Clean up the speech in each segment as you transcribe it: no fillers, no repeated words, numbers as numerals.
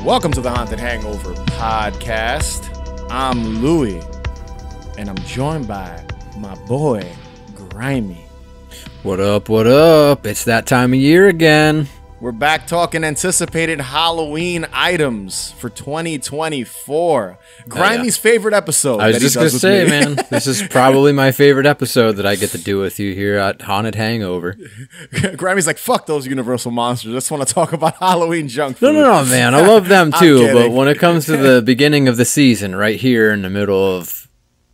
Welcome to the Haunted Hangover podcast. I'm Louie, and I'm joined by my boy, Grimey. What up, what up? It's that time of year again. We're back talking anticipated Halloween items for 2024. Grimey's favorite episode. I was just going to say, man, this is probably my favorite episode that I get to do with you here at Haunted Hangover. Grimey's like, fuck those Universal monsters. I just want to talk about Halloween junk food. No, man. I love them too. But when it comes to the beginning of the season, right here in the middle of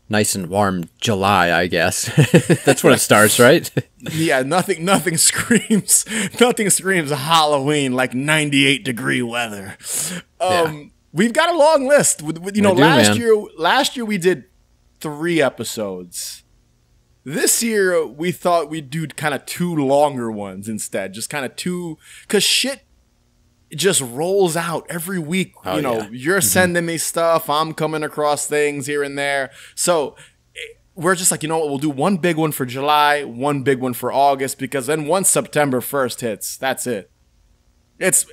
nice and warm July, I guess. That's when it starts, right? Yeah, nothing screams Halloween like 98-degree weather. We've got a long list. Last year we did 3 episodes. This year we thought we'd do kind of 2 longer ones instead, just kind of 2, because shit just rolls out every week. You're sending me stuff, I'm coming across things here and there. So we're just like, you know what, we'll do one big one for July, one big one for August, because then once September 1st hits, that's it.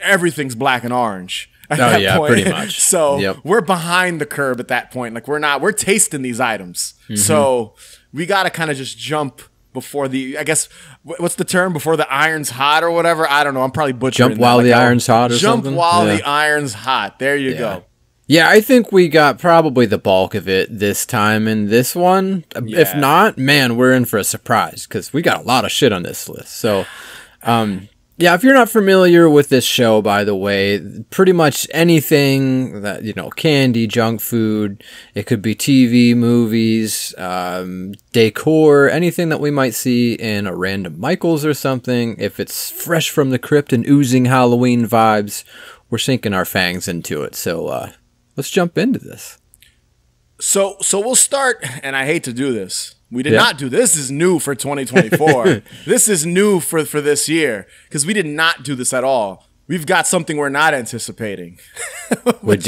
Everything's black and orange at that point. Pretty much. So we're behind the curve at that point. Like we're tasting these items. So we got to kind of just jump before I guess, what's the term? Before the iron's hot or whatever? I don't know. I'm probably butchering Jump while the iron's hot or something? Jump while the iron's hot. There you go. Yeah, I think we got probably the bulk of it this time in this one. Yeah. If not, man, we're in for a surprise because we got a lot of shit on this list. So, yeah, if you're not familiar with this show, by the way, pretty much anything that, candy, junk food, it could be TV, movies, decor, anything that we might see in a random Michael's or something. If it's fresh from the crypt and oozing Halloween vibes, we're sinking our fangs into it. So, let's jump into this. So we'll start, and I hate to do this. We did not do this. This is new for 2024. This is new for this year because we did not do this at all. We've got something we're not anticipating. We're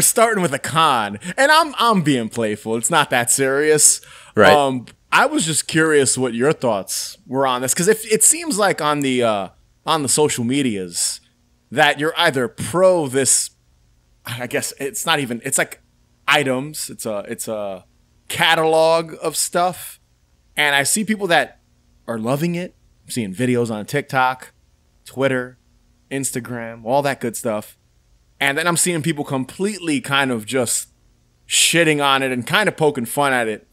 starting with a con, and I'm being playful. It's not that serious. Right. I was just curious what your thoughts were on this because it seems like on the social medias that you're either pro this. I guess it's not even. It's like items. It's a catalog of stuff, and I see people that are loving it. I'm seeing videos on TikTok, Twitter, Instagram, all that good stuff, and then I'm seeing people completely kind of just shitting on it and kind of poking fun at it.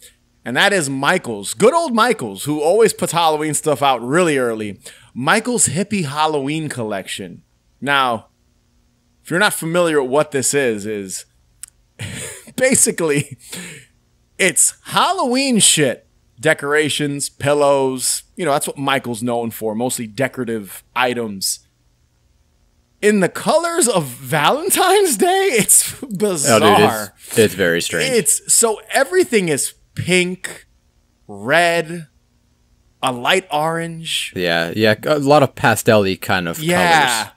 And that is Michael's, good old Michael's, who always puts Halloween stuff out really early. Michael's Hippie Halloween Collection. Now, if you're not familiar with what this is basically it's Halloween shit. Decorations, pillows, that's what Michael's known for, mostly decorative items. In the colors of Valentine's Day, it's bizarre. Oh, dude, it's very strange. So everything is pink, red, a light orange. Yeah, a lot of pastel-y kind of colors.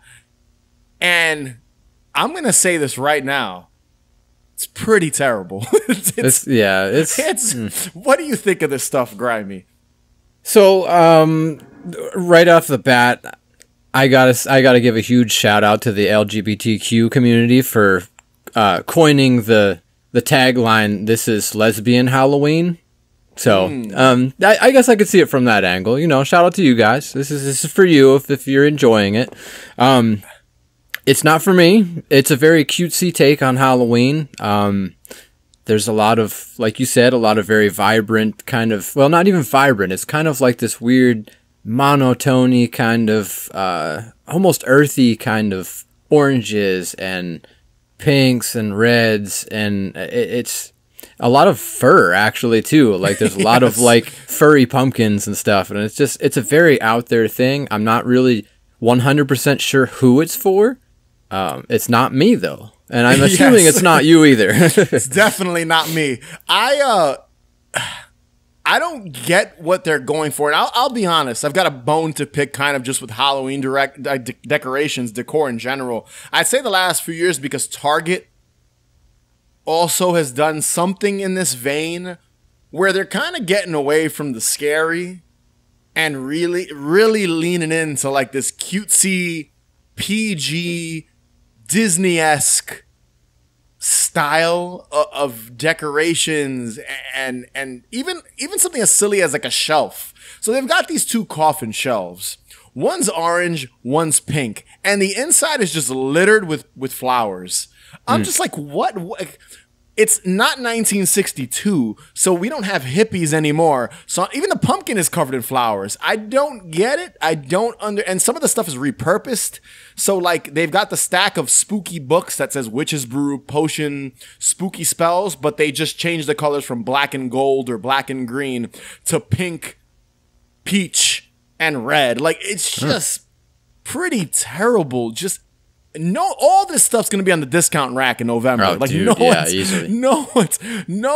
And I'm going to say this right now. It's pretty terrible. What do you think of this stuff, Grimey? So, right off the bat, I gotta give a huge shout out to the LGBTQ community for coining the tagline, "This is lesbian Halloween." So, I guess I could see it from that angle. Shout out to you guys. This is for you if you're enjoying it. It's not for me. It's a very cutesy take on Halloween. There's a lot of, like you said, a lot of very vibrant kind of, well, not even vibrant. It's kind of like this weird monotony kind of, almost earthy kind of oranges and pinks and reds. And it's a lot of fur actually too. Like there's a lot of like furry pumpkins and stuff. And it's a very out there thing. I'm not really 100% sure who it's for. It's not me though, and I'm assuming it's not you either. It's definitely not me. I don't get what they're going for, and I'll be honest. I've got a bone to pick, kind of just with Halloween decorations, decor in general. I'd say the last few years because Target also has done something in this vein where they're kind of getting away from the scary and really leaning into like this cutesy PG Disney-esque style of decorations and even something as silly as like a shelf. So they've got these two coffin shelves. One's orange, one's pink, and the inside is just littered with flowers. I'm just like, what? It's not 1962, so we don't have hippies anymore. So even the pumpkin is covered in flowers. I don't get it. And some of the stuff is repurposed. So like they've got the stack of spooky books that says witch's brew, potion, spooky spells, but they just changed the colors from black and gold or black and green to pink, peach, and red. Like it's just pretty terrible. Just no, all this stuff's gonna be on the discount rack in November. Oh, like dude, easily. no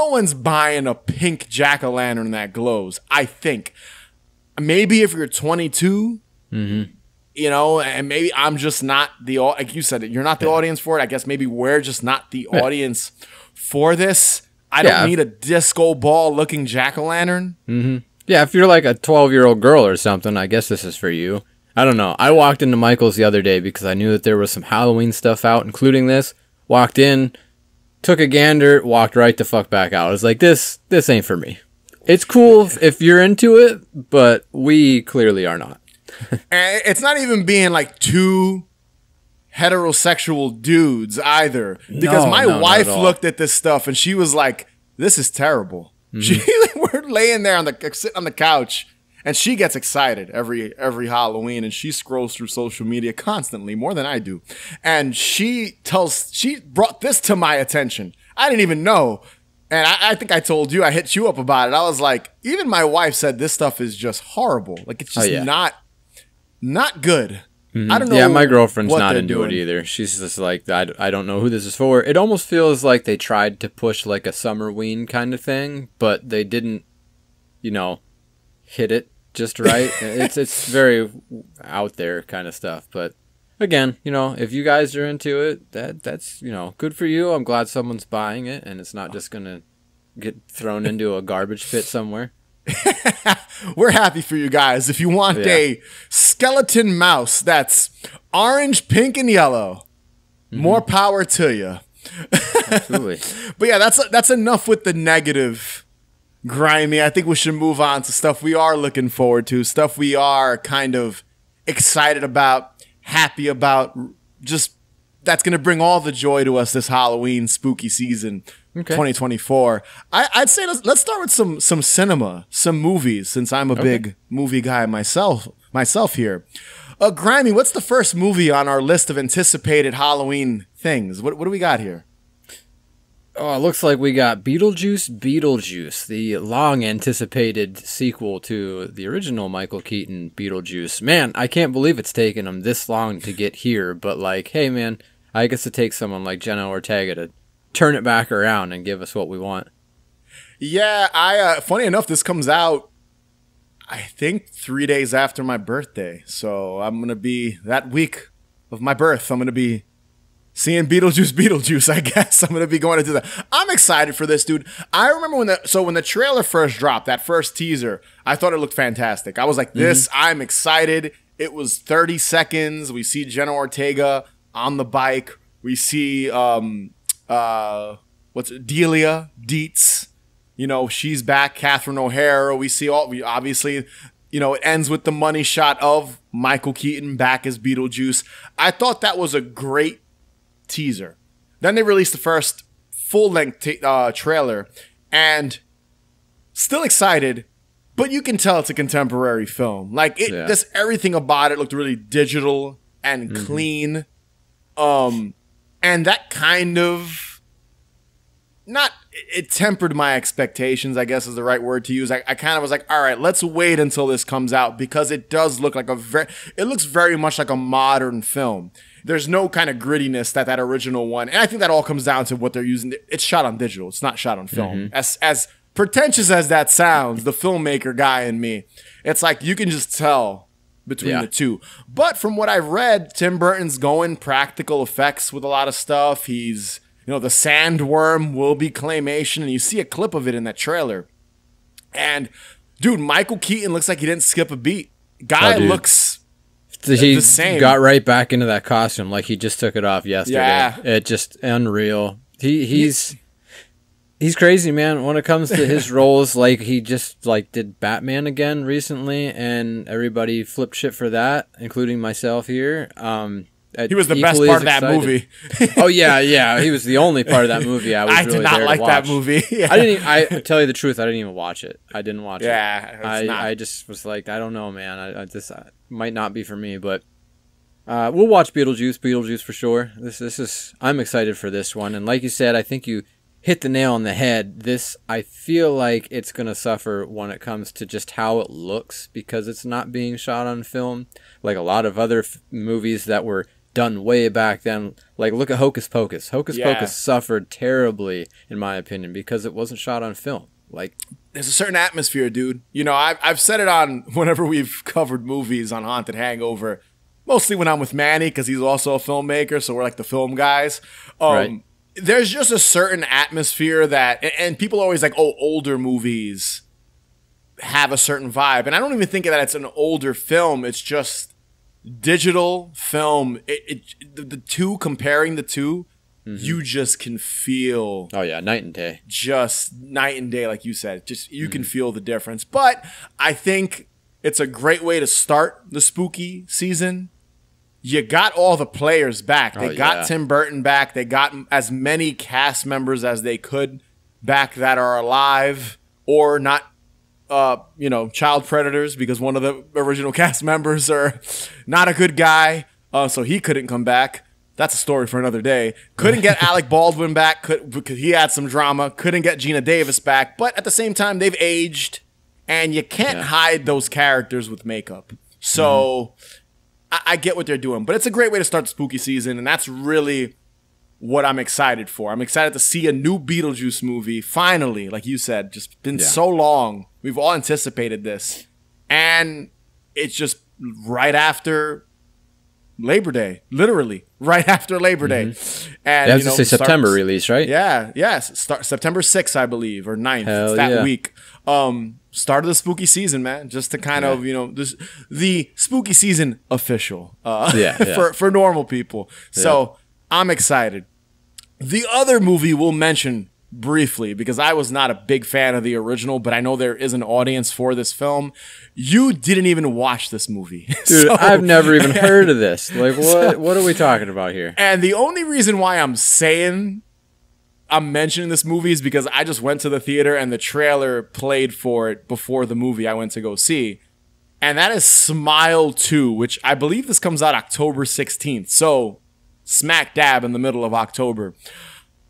one's buying a pink jack-o'-lantern that glows. I think maybe if you're 22, you know, and maybe I'm just not like you said, you're not the audience for it. I guess maybe we're just not the audience for this. I don't need a disco ball looking jack-o'-lantern. Yeah, if you're like a 12-year-old girl or something, I guess this is for you. I don't know. I walked into Michael's the other day because I knew that there was some Halloween stuff out, including this. Walked in, took a gander, walked right the fuck back out. I was like, this ain't for me. It's cool if you're into it, but we clearly are not. And it's not even being like two heterosexual dudes either. Because my wife looked at this stuff and she was like, this is terrible. We're laying there sitting on the couch. And she gets excited every Halloween, and she scrolls through social media constantly, more than I do. And she brought this to my attention. I didn't even know. And I think I told you, I hit you up about it. I was like, even my wife said this stuff is just horrible. Like, it's just not good. I don't know. Yeah, my girlfriend's not into it either. She's just like, I don't know who this is for. It almost feels like they tried to push like a Summerween kind of thing, but they didn't, hit it just right. It's very out there kind of stuff. But again, if you guys are into it, that's good for you. I'm glad someone's buying it and it's not just gonna get thrown into a garbage pit somewhere. We're happy for you guys. If you want a skeleton mouse that's orange, pink, and yellow, more power to you. Absolutely. But yeah, that's enough with the negative. Grimy. I think we should move on to stuff we are looking forward to, stuff we are kind of excited about, happy about, just that's going to bring all the joy to us this Halloween spooky season, 2024. I'd say let's start with some cinema, some movies, since I'm a big movie guy myself here. Grimy, what's the first movie on our list of anticipated Halloween things? What do we got here? Oh, it looks like we got Beetlejuice, the long-anticipated sequel to the original Michael Keaton Beetlejuice. Man, I can't believe it's taken them this long to get here, but like, hey man, I guess it takes someone like Jenna Ortega to turn it back around and give us what we want. Yeah, funny enough, this comes out, I think, 3 days after my birthday. So I'm going to be, that week of my birth, I'm going to be seeing Beetlejuice, I guess. I'm going to be going to do that. I'm excited for this, dude. I remember when the trailer first dropped, that first teaser, I thought it looked fantastic. I was like, I'm excited. It was 30 seconds. We see Jenna Ortega on the bike. We see, Delia Dietz. She's back. Catherine O'Hara. We see obviously, it ends with the money shot of Michael Keaton back as Beetlejuice. I thought that was a great teaser. Then they released the first full-length trailer, and still excited, but you can tell it's a contemporary film. Like just everything about it looked really digital and clean. And that kind of it tempered my expectations, I guess is the right word to use. I kind of was like, all right, let's wait until this comes out, because it does look like it looks very much like a modern film. There's no kind of grittiness that original one. And I think that all comes down to what they're using. It's shot on digital. It's not shot on film. As pretentious as that sounds, the filmmaker guy in me, it's like you can just tell between the two. But from what I've read, Tim Burton's going practical effects with a lot of stuff. He's, the sandworm will be claymation, and you see a clip of it in that trailer. And dude, Michael Keaton looks like he didn't skip a beat. Guy looks He the same. got right back into that costume like he just took it off yesterday. Yeah. It just unreal. He's crazy, man, when it comes to his roles. Like, he just like did Batman again recently, and everybody flipped shit for that, including myself here. He was the best part of that movie. Oh yeah, he was the only part of that movie I was really did not there like to watch. that movie. Yeah. I tell you the truth, I didn't even watch it. I didn't watch it. Yeah, I just was like, I don't know, man. I just might not be for me, but we'll watch Beetlejuice for sure. This is I'm excited for this one, and like you said, I think you hit the nail on the head. This, I feel like it's gonna suffer when it comes to just how it looks, because it's not being shot on film like a lot of other movies that were done way back then. Like, look at Hocus Pocus. Hocus Pocus suffered terribly, in my opinion, because it wasn't shot on film. Like, there's a certain atmosphere, dude. You know, I've said it on whenever we've covered movies on Haunted Hangover, mostly when I'm with Manny, because he's also a filmmaker, so we're like the film guys. Right. There's just a certain atmosphere that, and people are always like, oh, older movies have a certain vibe. And I don't even think that it's an older film. It's just digital film. The two, comparing the two, you just can feel. Oh yeah, night and day. Just night and day, like you said. Just you can feel the difference. But I think it's a great way to start the spooky season. You got all the players back. They got Tim Burton back. They got as many cast members as they could back that are alive or not. Child predators, because one of the original cast members are not a good guy, so he couldn't come back. That's a story for another day. Couldn't get Alec Baldwin back because he had some drama. Couldn't get Gina Davis back, but at the same time, they've aged, and you can't hide those characters with makeup. So I get what they're doing, but it's a great way to start the spooky season, and that's really what I'm excited for. I'm excited to see a new Beetlejuice movie, finally, like you said. Just been so long. We've all anticipated this. And it's just right after Labor Day. Literally, right after Labor Day. And, you have to say September release, right? Yeah, yes. September 6th, I believe, or 9th. It's that week. Start of the spooky season, man. Just to kind of, the spooky season official for normal people. So I'm excited. The other movie we'll mention briefly, because I was not a big fan of the original, but I know there is an audience for this film. You didn't even watch this movie. Dude, I've never even heard of this. Like, what are we talking about here? And the only reason why I'm mentioning this movie is because I just went to the theater and the trailer played for it before the movie I went to go see. And that is Smile 2, which I believe this comes out October 16th. So smack dab in the middle of October.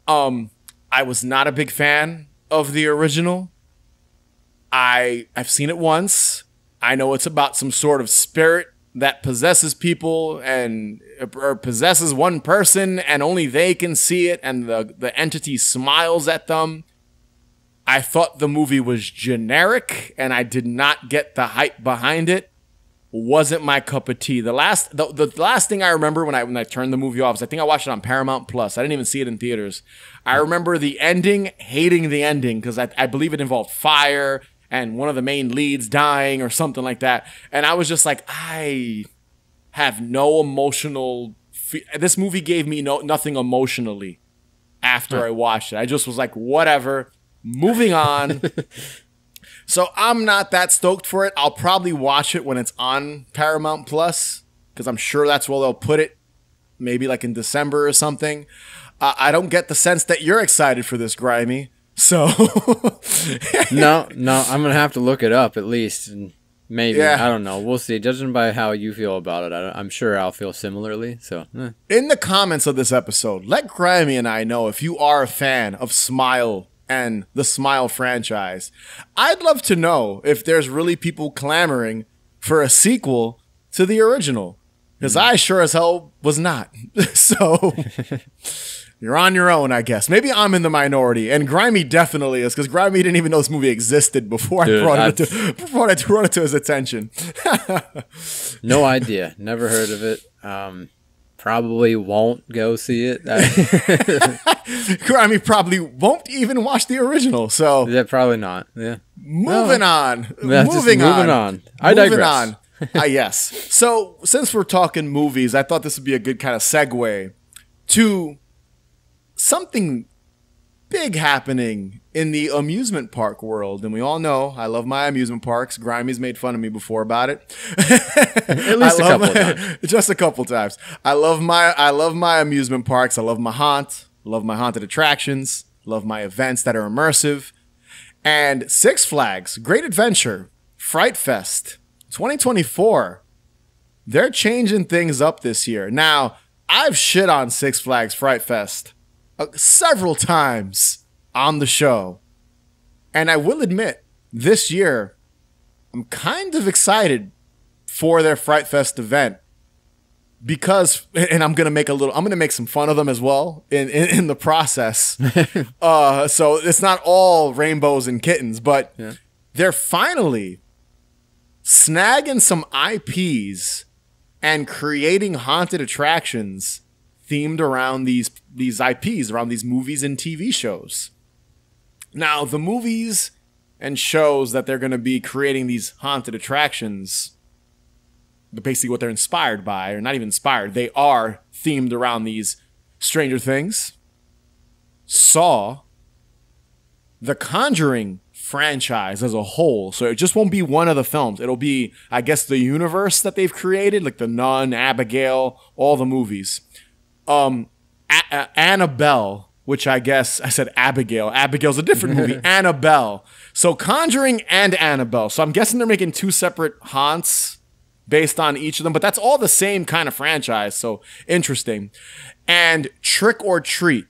I was not a big fan of the original. I've seen it once. I know it's about some sort of spirit that possesses people or possesses one person, and only they can see it, and the entity smiles at them. I thought the movie was generic, and I did not get the hype behind it. Wasn't my cup of tea. The last thing I remember when I turned the movie off is I think I watched it on Paramount Plus. I didn't even see it in theaters. I remember the ending, hating the ending, because I believe it involved fire and one of the main leads dying or something like that. And I was just like, I have no emotional. This movie gave me nothing emotionally after I watched it. I just was like, whatever, moving on. So I'm not that stoked for it. I'll probably watch it when it's on Paramount Plus, because I'm sure that's where they'll put it, maybe like in December or something. I don't get the sense that you're excited for this, Grimey. So no, I'm gonna have to look it up at least, and maybe I don't know. We'll see. Judging by how you feel about it, I'm sure I'll feel similarly. So in the comments of this episode, let Grimey and I know if you are a fan of Smile and the Smile franchise. I'd love to know if there's really people clamoring for a sequel to the original, because I sure as hell was not. So you're on your own, I guess. Maybe I'm in the minority, and Grimey definitely is, because Grimey didn't even know this movie existed before I brought it to his attention. No idea. Never heard of it. Probably won't go see it. Grimey probably won't even watch the original. So yeah, probably not. Yeah. Moving on. I digress. Yes. So since we're talking movies, I thought this would be a good kind of segue to something big happening in the amusement park world. And we all know I love my amusement parks. Grimey's made fun of me before about it. At least a couple of times. Just a couple times. I love my amusement parks. I love my haunted attractions. Love my events that are immersive. And Six Flags Great Adventure Fright Fest 2024. They're changing things up this year. Now, I've shit on Six Flags Fright Fest several times on the show. And I will admit, this year, I'm kind of excited for their Fright Fest event. Because, and I'm going to make some fun of them as well in the process. So it's not all rainbows and kittens, but they're finally snagging some IPs and creating haunted attractions themed around these IPs, around these movies and TV shows. Now, the movies and shows that they're going to be creating these haunted attractions, basically what they're inspired by, or not even inspired, they are themed around these Stranger Things, Saw, The Conjuring franchise as a whole. So it just won't be one of the films. It'll be, I guess, the universe that they've created, like The Nun, Abigail, all the movies. Annabelle, which I guess I said Abigail. Abigail's a different movie. Annabelle. So Conjuring and Annabelle. So I'm guessing they're making two separate haunts based on each of them, but that's all the same kind of franchise, so interesting. And Trick or Treat.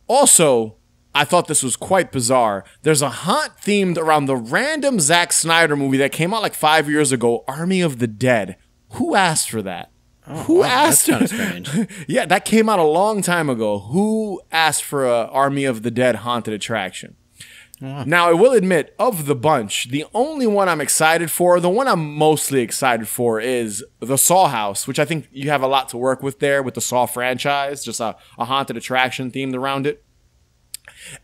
Also, I thought this was quite bizarre. There's a haunt themed around the random Zack Snyder movie that came out like 5 years ago, Army of the Dead. Who asked for that? Who asked? That's kind of strange. Yeah, that came out a long time ago. Who asked for a Army of the Dead haunted attraction? Now, I will admit, of the bunch, the only one I'm excited for, the one I'm mostly excited for is the Saw House, which I think you have a lot to work with there with the Saw franchise, just a haunted attraction themed around it.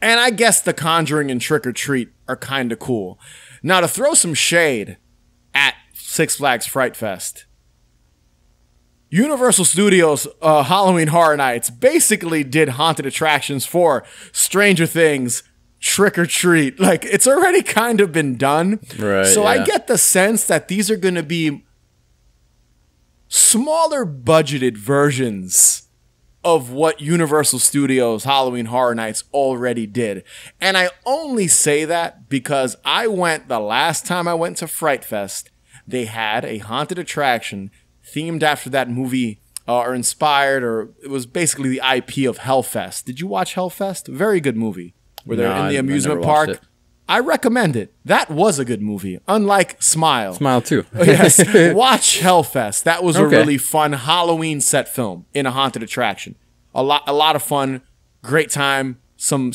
And I guess The Conjuring and Trick or Treat are kind of cool. Now, to throw some shade at Six Flags Fright Fest, Universal Studios Halloween Horror Nights basically did haunted attractions for Stranger Things, Trick or Treat. Like, it's already kind of been done. Right. So I get the sense that these are going to be smaller budgeted versions of what Universal Studios Halloween Horror Nights already did. And I only say that because the last time I went to Fright Fest, they had a haunted attraction themed after that movie, or inspired, or it was basically the IP of Hellfest. Did you watch Hellfest? Very good movie. Where they're in the amusement park. I recommend it. That was a good movie. Unlike Smile. Smile too. Yes. Watch Hellfest. That was a really fun Halloween set film in a haunted attraction. A lot of fun. Great time. Some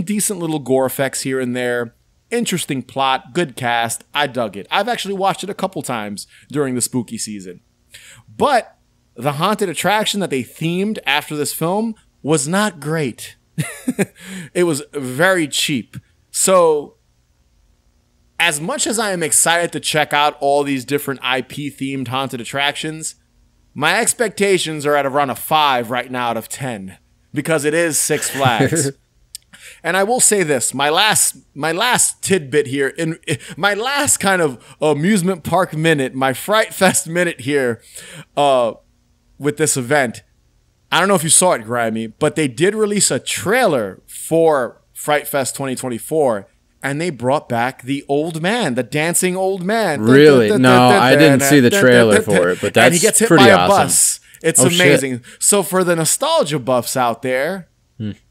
decent little gore effects here and there. Interesting plot. Good cast. I dug it. I've actually watched it a couple times during the spooky season. But the haunted attraction that they themed after this film was not great. It was very cheap. So, as much as I am excited to check out all these different IP-themed haunted attractions, my expectations are at around a 5 right now out of 10. Because it is Six Flags. And I will say this, my last tidbit here, my last kind of amusement park minute, my Fright Fest minute here with this event. I don't know if you saw it, Grimey, but they did release a trailer for Fright Fest 2024, and they brought back the old man, the dancing old man. Really? No, I didn't see the trailer for it, but that's and he gets hit pretty by a awesome. bus. It's amazing. Shit. So for the nostalgia buffs out there,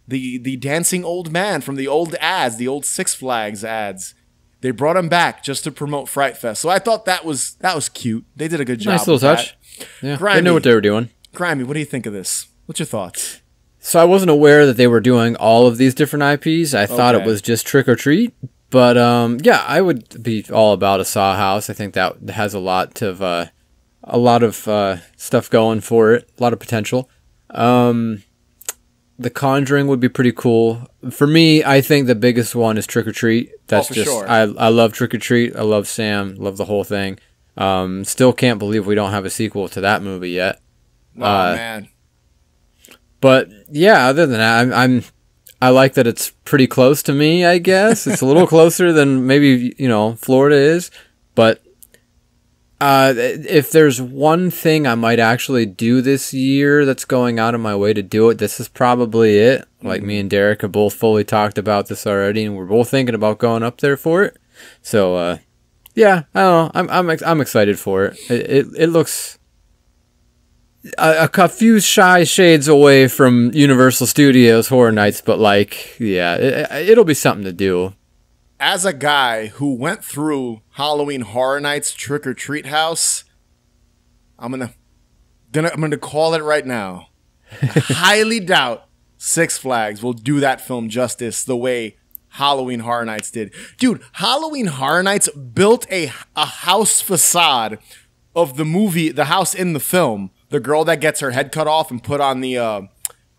the dancing old man from the old ads, the old Six Flags ads, they brought him back just to promote Fright Fest. So I thought that was cute. They did a good job. Nice little touch. Yeah, they knew what they were doing. Grimey, what do you think of this? What's your thoughts? So I wasn't aware that they were doing all of these different IPs. I thought it was just Trick or Treat. But yeah, I would be all about a Saw House. I think that has a lot of stuff going for it, a lot of potential. The Conjuring would be pretty cool. For me, I think the biggest one is Trick or Treat. That's sure. I love Trick or Treat. I love Sam. Love the whole thing. Still can't believe we don't have a sequel to that movie yet. Oh man. But yeah, other than that, I like that it's pretty close to me, I guess. It's a little closer than maybe, Florida is. But if there's one thing I might actually do this year that's going out of my way to do it, this is probably it. Like me and Derek have both fully talked about this already, and we're both thinking about going up there for it. So, yeah, I don't know. I'm excited for it. It looks a few shy shades away from Universal Studios Horror Nights, but it'll be something to do. As a guy who went through Halloween Horror Nights Trick or Treat House, I'm gonna call it right now. I highly doubt Six Flags will do that film justice the way Halloween Horror Nights did. Dude, Halloween Horror Nights built a house facade of the movie, the house in the film. The girl that gets her head cut off and put on the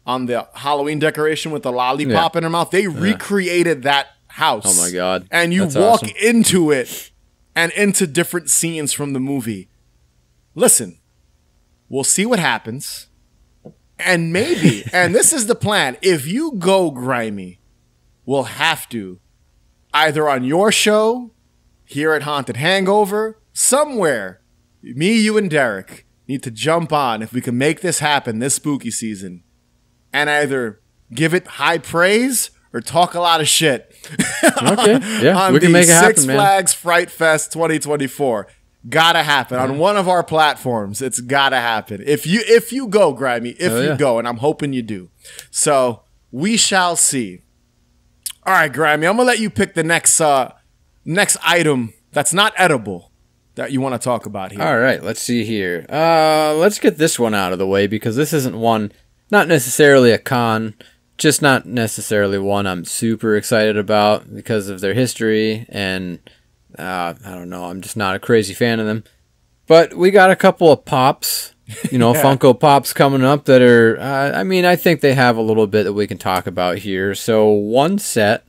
Halloween decoration with the lollipop in her mouth. They recreated that house. Oh my God. And you walk into it and into different scenes from the movie. Listen, we'll see what happens. And maybe, and this is the plan, if you go, Grimey, we'll have to, either on your show, here at Haunted Hangover, somewhere, me, you, and Derek need to jump on if we can make this happen this spooky season and either give it high praise or talk a lot of shit. Okay, yeah, we can make it happen, Six Flags Fright Fest 2024. Gotta happen on one of our platforms. It's gotta happen. If you go, Grimey, you go, and I'm hoping you do. So we shall see. All right, Grimey, I'm gonna let you pick the next item that's not edible that you want to talk about here. All right, let's see here. Let's get this one out of the way because this isn't one, not necessarily a con, just not necessarily one I'm super excited about because of their history, and I don't know, I'm just not a crazy fan of them. But we got a couple of pops, Funko Pops coming up that are, I think they have a little bit that we can talk about here. So one set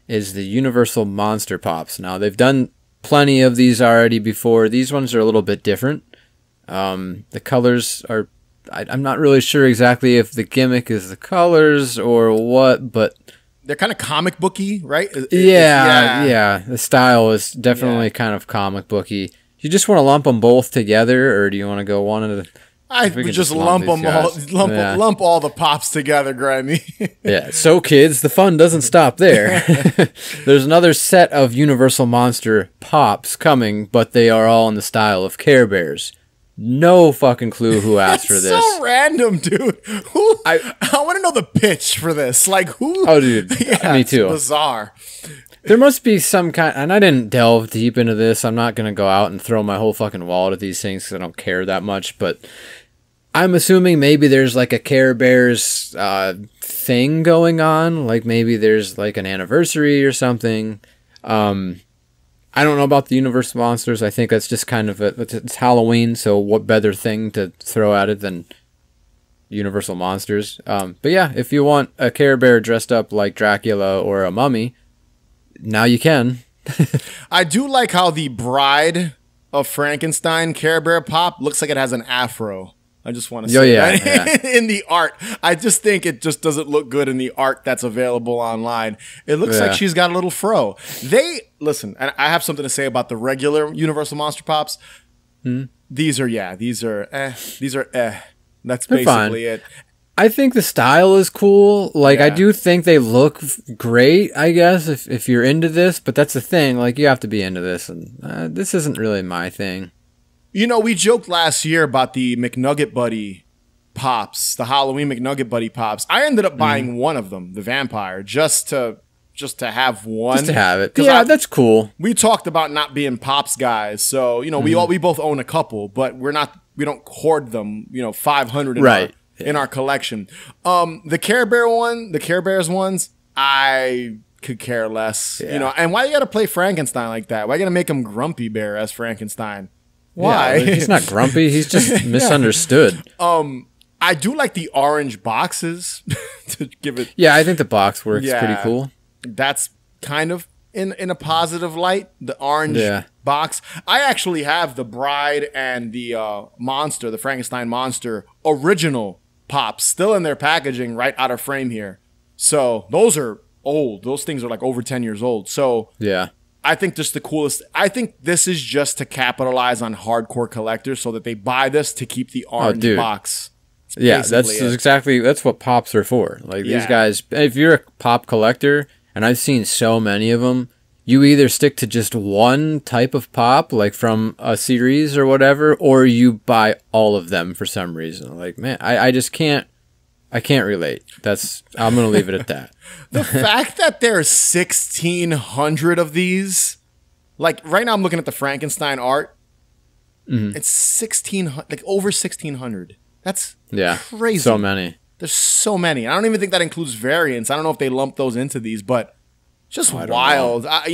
is the Universal Monster Pops. Now, they've done plenty of these already before. These ones are a little bit different. The colors are, I'm not really sure exactly if the gimmick is the colors or what, but they're kind of comic booky, right? Yeah. The style is definitely kind of comic booky. You just want to lump them both together, or do you want to go one at a? I would just lump them all, lump all the pops together, Grimey. Yeah, so kids, the fun doesn't stop there. There's another set of Universal Monster Pops coming, but they are all in the style of Care Bears. No fucking clue who asked for this. So random, dude. I want to know the pitch for this. Like who? Oh, dude, me too. It's bizarre. There must be some kind, and I didn't delve deep into this. I'm not going to go out and throw my whole fucking wallet at these things because I don't care that much, but I'm assuming maybe there's like a Care Bears thing going on. Like maybe there's like an anniversary or something. I don't know about the Universal Monsters. I think that's just kind of it's Halloween, so what better thing to throw at it than Universal Monsters? But yeah, if you want a Care Bear dressed up like Dracula or a mummy, now you can. I do like how the Bride of Frankenstein Care Bear Pop looks like it has an afro. I just want to say that in the art. I just think it just doesn't look good in the art that's available online. It looks like she's got a little fro. Listen, and I have something to say about the regular Universal Monster Pops. These are That's basically it. I think the style is cool. Like, I do think they look great, I guess, if you're into this. But that's the thing. Like, you have to be into this. And this isn't really my thing. You know, we joked last year about the McNugget Buddy Pops, the Halloween McNugget Buddy Pops. I ended up buying one of them, the vampire, just to have one. Just to have it. Yeah, that's cool. We talked about not being Pops guys. So, you know, we both own a couple, but we don't hoard them, 500 in our collection. The Care Bears ones, I could care less. And why you gotta play Frankenstein like that? Why you gotta make him Grumpy Bear as Frankenstein? Why? Yeah, he's not grumpy, he's just misunderstood. I do like the orange boxes to give it. Yeah, I think the box works pretty cool. That's kind of in a positive light. The orange box. I actually have the Bride and the monster, the Frankenstein monster original pops still in their packaging, right out of frame here. So those are old. Those things are like over 10 years old. So yeah. I think just the coolest. I think this is just to capitalize on hardcore collectors so that they buy this to keep the orange box. Yeah, that's what pops are for. Like these guys, if you're a pop collector, and I've seen so many of them, you either stick to just one type of pop, like from a series or whatever, or you buy all of them for some reason. Like, man, I just can't. I can't relate. I'm going to leave it at that. The fact that there's 1,600 of these, like right now I'm looking at the Frankenstein art. Mm-hmm. It's 1,600, like over 1,600. That's crazy. So many. There's so many. I don't even think that includes variants. I don't know if they lump those into these, but just wild. I'm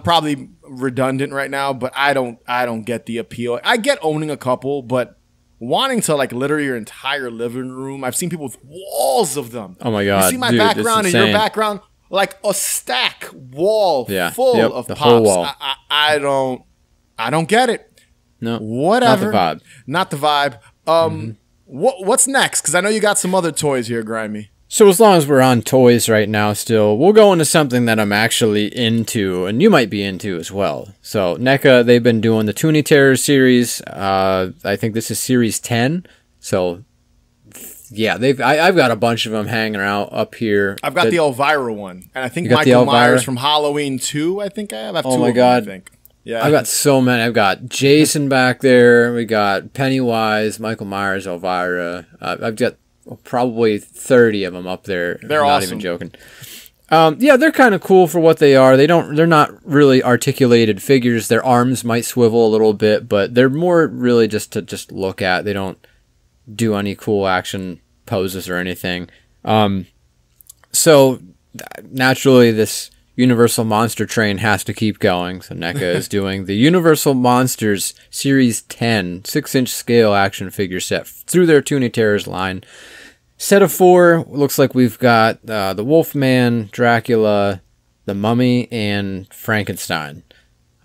probably redundant right now, but I don't get the appeal. I get owning a couple, but wanting to like litter your entire living room. I've seen people with walls of them. Oh my God. You see my background and your background, like a stack wall full of the pops. Whole wall. I don't get it. No. Whatever. Not the vibe. Not the vibe. What's next? Because I know you got some other toys here, Grimey. So as long as we're on toys right now still, we'll go into something that I'm actually into, and you might be into as well. So NECA, they've been doing the Toonie Terror series. I think this is series 10. So yeah, I've got a bunch of them hanging out up here. I've got the Elvira one, and I think Michael Myers from Halloween 2, I think I have. I have two of them, I think. Yeah. I've got so many. I've got Jason back there. We got Pennywise, Michael Myers, Elvira. I've got probably 30 of them up there. They're not awesome. Even joking. Yeah, they're kind of cool for what they are. They're not really articulated figures. Their arms might swivel a little bit, but they're more really just to look at. They don't do any cool action poses or anything. So naturally this Universal Monster train has to keep going. So NECA is doing the Universal Monsters Series 10 6-inch scale action figure set through their Toonie Terrors line. Set of 4, looks like we've got the Wolfman, Dracula, the Mummy, and Frankenstein.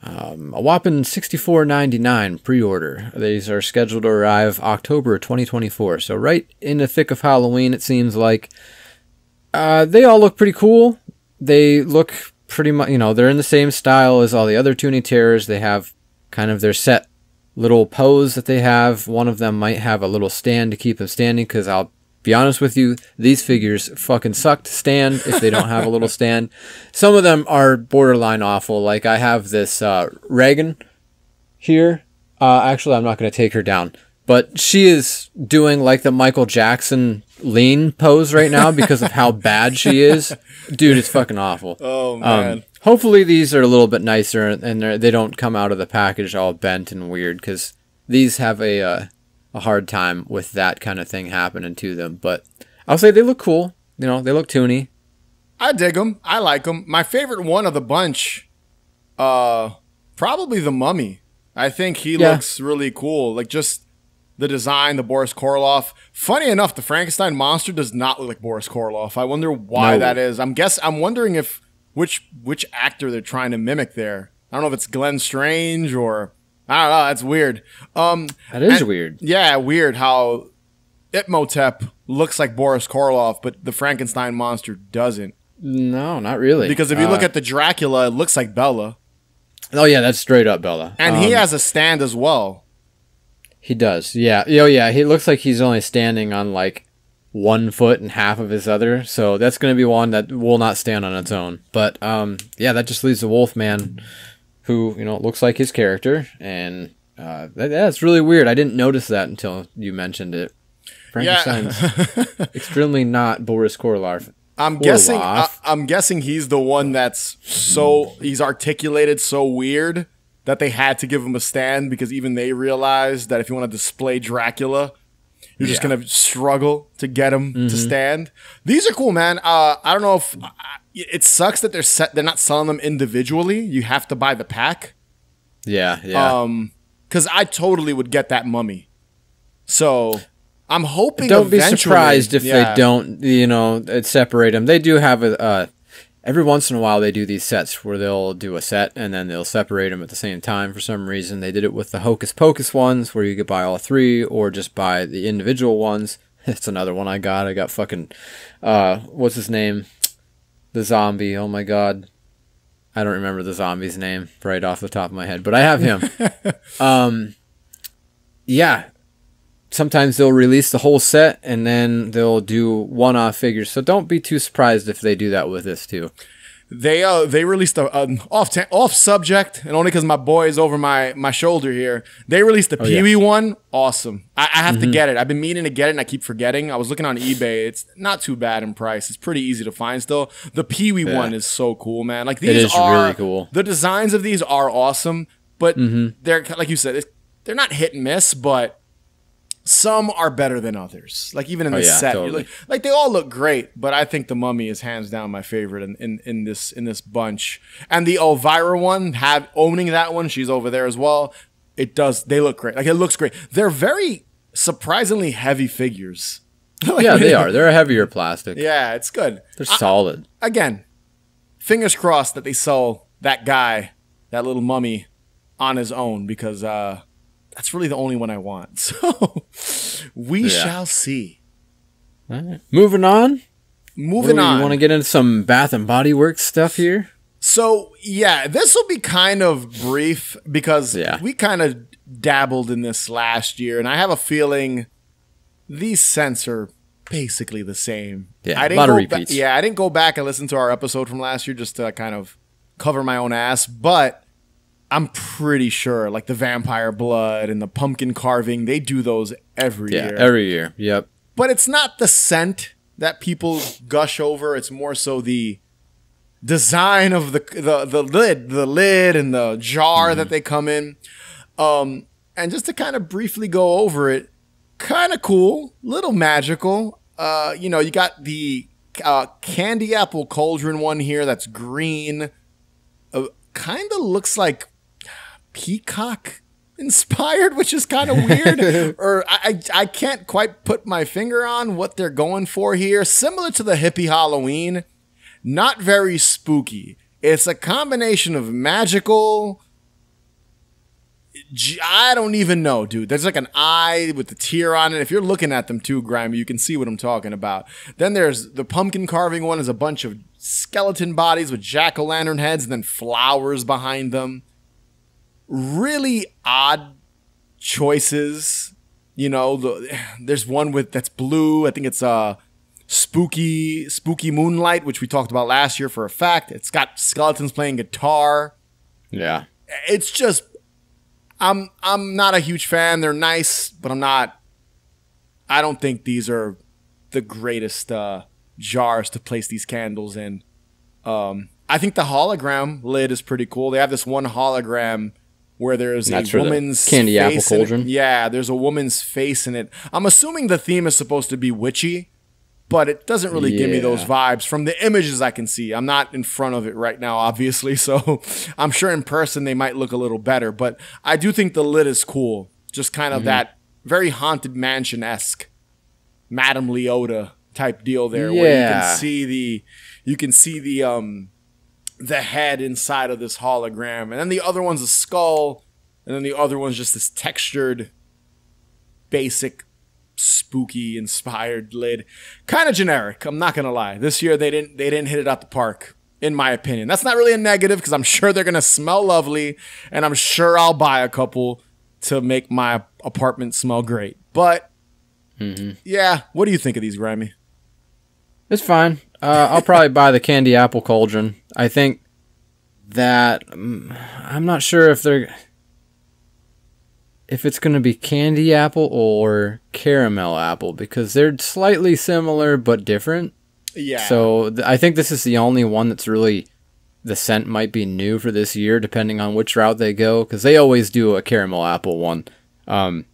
A whopping $64.99 pre-order. These are scheduled to arrive October 2024. So right in the thick of Halloween, it seems like. They all look pretty cool. They look pretty much, they're in the same style as all the other Toonie Terrors. They have kind of their set little pose that they have. One of them might have a little stand to keep them standing, because I'll be honest with you, these figures fucking suck to stand if they don't have a little stand. Some of them are borderline awful. Like I have this Reagan here. Actually, I'm not going to take her down. But she is doing like the Michael Jackson lean pose right now because of how bad she is. Dude, it's fucking awful. Oh, man. Hopefully these are a little bit nicer and they don't come out of the package all bent and weird, because these have a hard time with that kind of thing happening to them. But I'll say they look cool. They look toony. I dig them. I like them. My favorite one of the bunch, probably the Mummy. I think he looks really cool. Like just the design, the Boris Karloff. Funny enough, the Frankenstein monster does not look like Boris Karloff. I wonder why that is. I'm wondering if which actor they're trying to mimic there. I don't know if it's Glenn Strange or I don't know. That's weird. That is weird. Yeah, weird how Itmotep looks like Boris Karloff, but the Frankenstein monster doesn't. No, not really. Because if you look at the Dracula, it looks like Bella. Oh yeah, that's straight up Bella. And he has a stand as well. He does, yeah. Oh, yeah, he looks like he's only standing on, like, 1 foot and half of his other, so that's going to be one that will not stand on its own. But, yeah, that just leaves the Wolfman, who, looks like his character, and that's really weird. I didn't notice that until you mentioned it. Frankenstein's extremely not Boris Karloff. I'm guessing he's the one he's articulated so weird that they had to give him a stand, because even they realized that if you want to display Dracula, you're just going to struggle to get him to stand. These are cool, man. I don't know if it sucks that they're not selling them individually. You have to buy the pack. Yeah. Because I totally would get that Mummy. So I'm hoping don't be surprised if they don't, separate them. They do have every once in a while they do these sets where they'll do a set and then they'll separate them at the same time for some reason. They did it with the Hocus Pocus ones where you could buy all three or just buy the individual ones. It's another one I got. I got fucking, what's his name? The zombie. Oh my god. I don't remember the zombie's name right off the top of my head, but I have him. Yeah. Sometimes they'll release the whole set and then they'll do one-off figures. So don't be too surprised if they do that with this too. They released an off subject, and only because my boy is over my shoulder here. They released the Pee-wee one. Awesome. I have to get it. I've been meaning to get it, and I keep forgetting. I was looking on eBay. It's not too bad in price. It's pretty easy to find still. The Pee-wee one is so cool, man. Like these are really cool. The designs of these are awesome, but they're like you said, they're not hit and miss, but some are better than others. Like even in this set, totally. like they all look great, but I think the Mummy is hands down my favorite in this bunch. And the Elvira one, owning that one, she's over there as well. They look great. Like it looks great. They're very surprisingly heavy figures. Yeah, they are. They're a heavier plastic. Yeah, it's good. They're solid. Again, fingers crossed that they sell that guy, that little Mummy, on his own, because that's really the only one I want. So we shall see. All right. Moving on. You want to get into some Bath and Body Works stuff here? So, yeah, this will be kind of brief because we kind of dabbled in this last year, and I have a feeling these scents are basically the same. Yeah, a lot of repeats. I didn't go back and listen to our episode from last year just to kind of cover my own ass, but I'm pretty sure, like the vampire blood and the pumpkin carving, they do those every year. Yeah, every year. Yep. But it's not the scent that people gush over. It's more so the design of the lid and the jar that they come in. And just to kind of briefly go over it, kind of cool, little magical. You got the candy apple cauldron one here that's green. Kind of looks like peacock inspired, which is kind of weird. Or I can't quite put my finger on what they're going for here. Similar to the hippie Halloween, not very spooky. It's a combination of magical. I don't even know, dude. There's like an eye with the tear on it. If you're looking at them too, Grimey, you can see what I'm talking about. Then there's the pumpkin carving one is a bunch of skeleton bodies with jack-o'-lantern heads and then flowers behind them. Really odd choices. There's one that's blue. I think it's spooky moonlight, which we talked about last year for a fact. It's got skeletons playing guitar. Yeah. It's just I'm not a huge fan. They're nice, but I don't think these are the greatest jars to place these candles in. I think the hologram lid is pretty cool. They have this one hologram where there's a woman's candy apple cauldron. Yeah, there's a woman's face in it. I'm assuming the theme is supposed to be witchy, but it doesn't really give me those vibes from the images I can see. I'm not in front of it right now, obviously, so I'm sure in person they might look a little better. But I do think the lid is cool. Just kind of that very Haunted Mansion-esque Madame Leota type deal there, where you can see the head inside of this hologram, and then the other one's a skull, and then the other one's just this textured, basic, spooky inspired lid. Kind of generic, I'm not gonna lie. This year they didn't hit it out the park, in my opinion. That's not really a negative, because I'm sure they're gonna smell lovely, and I'm sure I'll buy a couple to make my apartment smell great. But yeah, what do you think of these, Grimey? It's fine. I'll probably buy the candy apple cauldron. I think that I'm not sure if it's going to be candy apple or caramel apple, because they're slightly similar but different. Yeah. So I think this is the only one that's really, the scent might be new for this year, depending on which route they go, because they always do a caramel apple one. But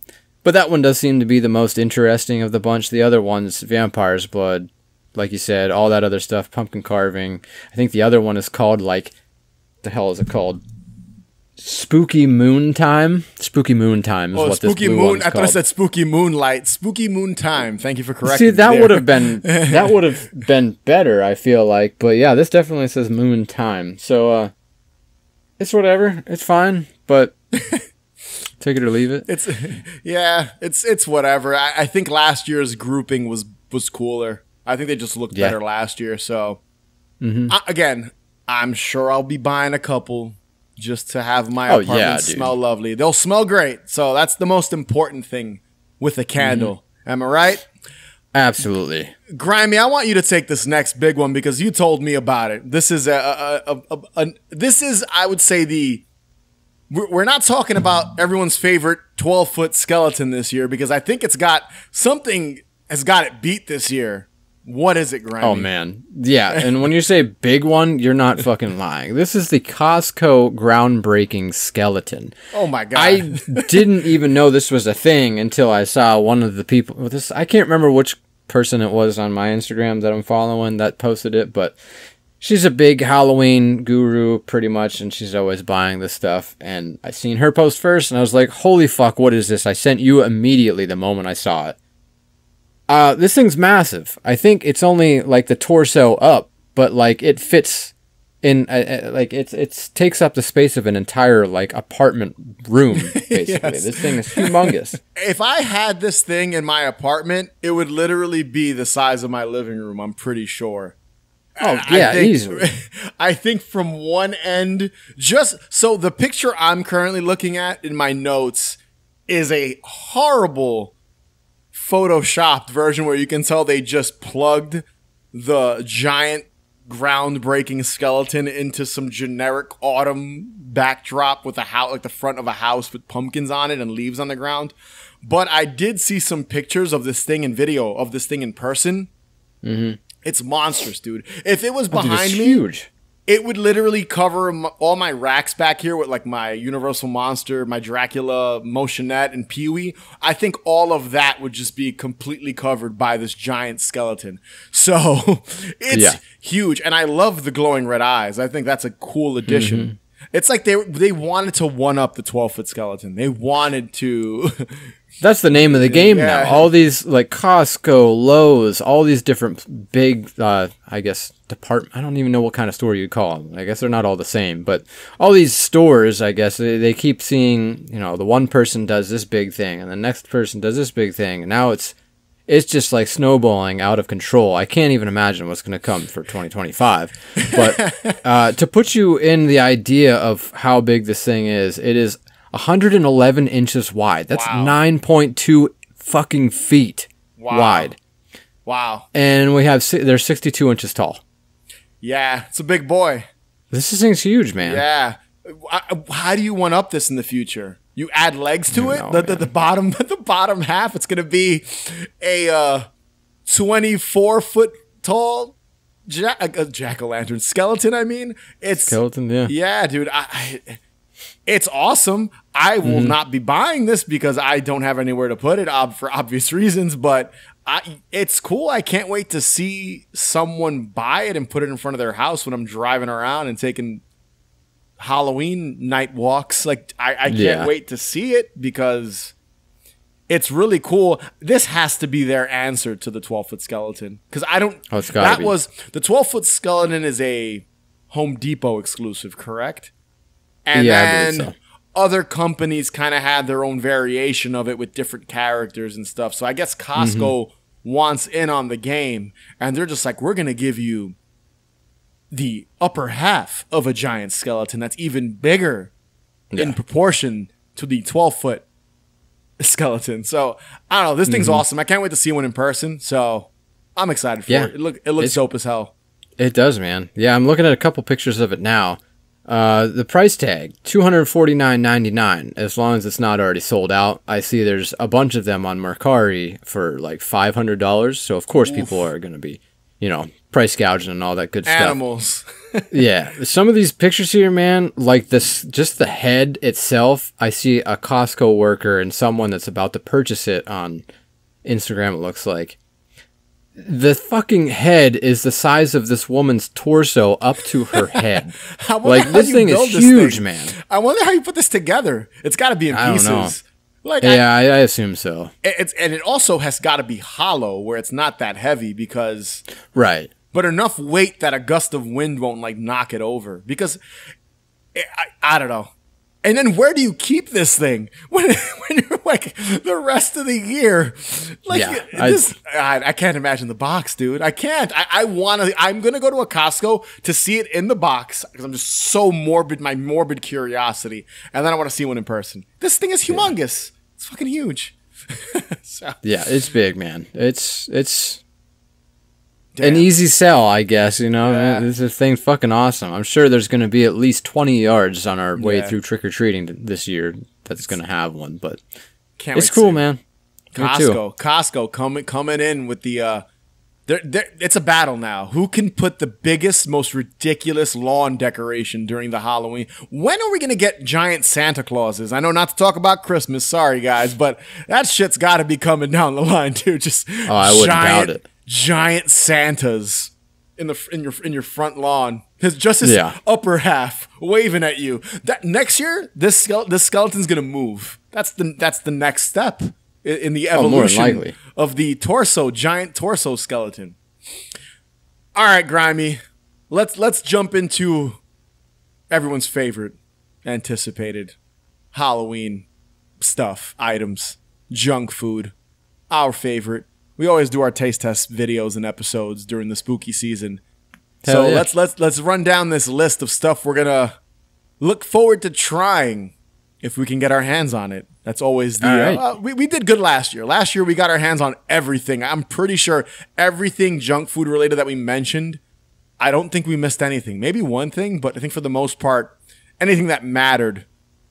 that one does seem to be the most interesting of the bunch. The other one's vampire's blood. Like you said, all that other stuff, pumpkin carving. I think the other one is called, the hell is it called? Spooky Moon Time. Spooky Moon Time is what Spooky this blue Moon. one's I thought I called. said Spooky Moonlight. Spooky Moon Time. Thank you for correcting See, me that there. would have been better, I feel like. But yeah, this definitely says Moon Time. So it's whatever. It's fine, but take it or leave it. It's whatever. I think last year's grouping was cooler. I think they just looked better last year. So again, I'm sure I'll be buying a couple just to have my apartment smell lovely. They'll smell great. So that's the most important thing with a candle. Am I right? Absolutely. Grimey, I want you to take this next big one because you told me about it. This is this is, I would say, we're not talking about everyone's favorite 12-foot skeleton this year because I think something has got it beat this year. What is it, Grimey? Oh, man. Yeah, and when you say big one, you're not fucking lying. This is the Costco groundbreaking skeleton. Oh, my God. I didn't even know this was a thing until I saw one of the people. I can't remember which person it was on my Instagram that I'm following that posted it, but she's a big Halloween guru, pretty much, and she's always buying this stuff. And I seen her post first, and I was like, holy fuck, what is this? I sent you immediately the moment I saw it. This thing's massive. I think it's only like the torso up, but like it fits in, like it takes up the space of an entire like apartment room. Basically, Yes. This thing is humongous. If I had this thing in my apartment, it would literally be the size of my living room, I'm pretty sure. Oh, yeah, easily. I think from one end, so the picture I'm currently looking at in my notes is a horrible photoshopped version where you can tell they just plugged the giant groundbreaking skeleton into some generic autumn backdrop with a house, like the front of a house with pumpkins on it and leaves on the ground. But I did see some pictures of this thing and video of this thing in person. It's monstrous, dude. If it was behind me, huge. it would literally cover all my racks back here with like my Universal Monster, my Dracula, Motionette, and Pee-wee. I think all of that would just be completely covered by this giant skeleton. So it's huge. And I love the glowing red eyes. I think that's a cool addition. It's like they wanted to one-up the 12-foot skeleton. They wanted to... That's the name of the game now. All these, like, Costco, Lowe's, all these different big, I guess, department. I don't even know what kind of store you'd call them. I guess they're not all the same. But all these stores, I guess, they keep seeing, you know, the one person does this big thing, and the next person does this big thing. And now it's just, like, snowballing out of control. I can't even imagine what's going to come for 2025. But to put you in the idea of how big this thing is, it is 111 inches wide. That's 9.2 fucking feet wide. Wow. And they're 62 inches tall. Yeah, it's a big boy. This thing's huge, man. Yeah. How do you one up this in the future? You add legs to it? The bottom half, it's going to be a 24-foot tall jack-o'-lantern skeleton, I mean. Skeleton, yeah. Yeah, dude. It's awesome. I will not be buying this because I don't have anywhere to put it for obvious reasons, but it's cool. I can't wait to see someone buy it and put it in front of their house when I'm driving around and taking Halloween night walks. Like, I can't wait to see it because it's really cool. This has to be their answer to the 12-foot skeleton because I don't. Oh, it's gotta be. The 12-foot skeleton is a Home Depot exclusive, correct? And I believe so. Other companies kind of had their own variation of it with different characters and stuff. So I guess Costco wants in on the game, and they're just like, we're going to give you the upper half of a giant skeleton that's even bigger in proportion to the 12-foot skeleton. So I don't know. This thing's awesome. I can't wait to see one in person. So I'm excited for it. It looks dope as hell. It does, man. Yeah, I'm looking at a couple pictures of it now. The price tag, $249.99, as long as it's not already sold out. I see there's a bunch of them on Mercari for like $500, so of course people are going to be, you know, price gouging and all that good stuff. Animals. Yeah, some of these pictures here, man, like this, just the head itself, I see a Costco worker and someone that's about to purchase it on Instagram, it looks like. the fucking head is the size of this woman's torso up to her head. Like, this thing is huge, man. I wonder how you put this together. It's got to be in pieces. I don't know. Like, yeah, I assume so. And it also has got to be hollow where it's not that heavy because right. But enough weight that a gust of wind won't like knock it over because I don't know. And then where do you keep this thing when you're like the rest of the year? Like I can't imagine the box, dude. I can't. I'm gonna go to a Costco to see it in the box because I'm just so morbid, my morbid curiosity, and then I want to see one in person. This thing is humongous. Yeah. It's fucking huge. So. Yeah, it's big, man. It's an easy sell, I guess, you know. Yeah. This thing's fucking awesome. I'm sure there's going to be at least 20 yards on our way through trick-or-treating this year that's going to have one, but it's cool, man. Costco coming in with the it's a battle now. Who can put the biggest, most ridiculous lawn decoration during the Halloween? When are we going to get giant Santa Clauses? I know not to talk about Christmas, sorry guys, but that shit's got to be coming down the line, too. Just I wouldn't doubt it. Giant Santas in your front lawn. Just his upper half waving at you. That next year, this skeleton's gonna move. That's the next step in the evolution of the giant torso skeleton. All right, Grimey, let's jump into everyone's favorite, anticipated Halloween stuff, items, junk food, our favorite. We always do our taste test videos and episodes during the spooky season. So let's run down this list of stuff we're gonna look forward to trying if we can get our hands on it. That's always the we did good last year. Last year we got our hands on everything. I'm pretty sure everything junk food related that we mentioned. I don't think we missed anything. Maybe one thing, but I think for the most part, anything that mattered,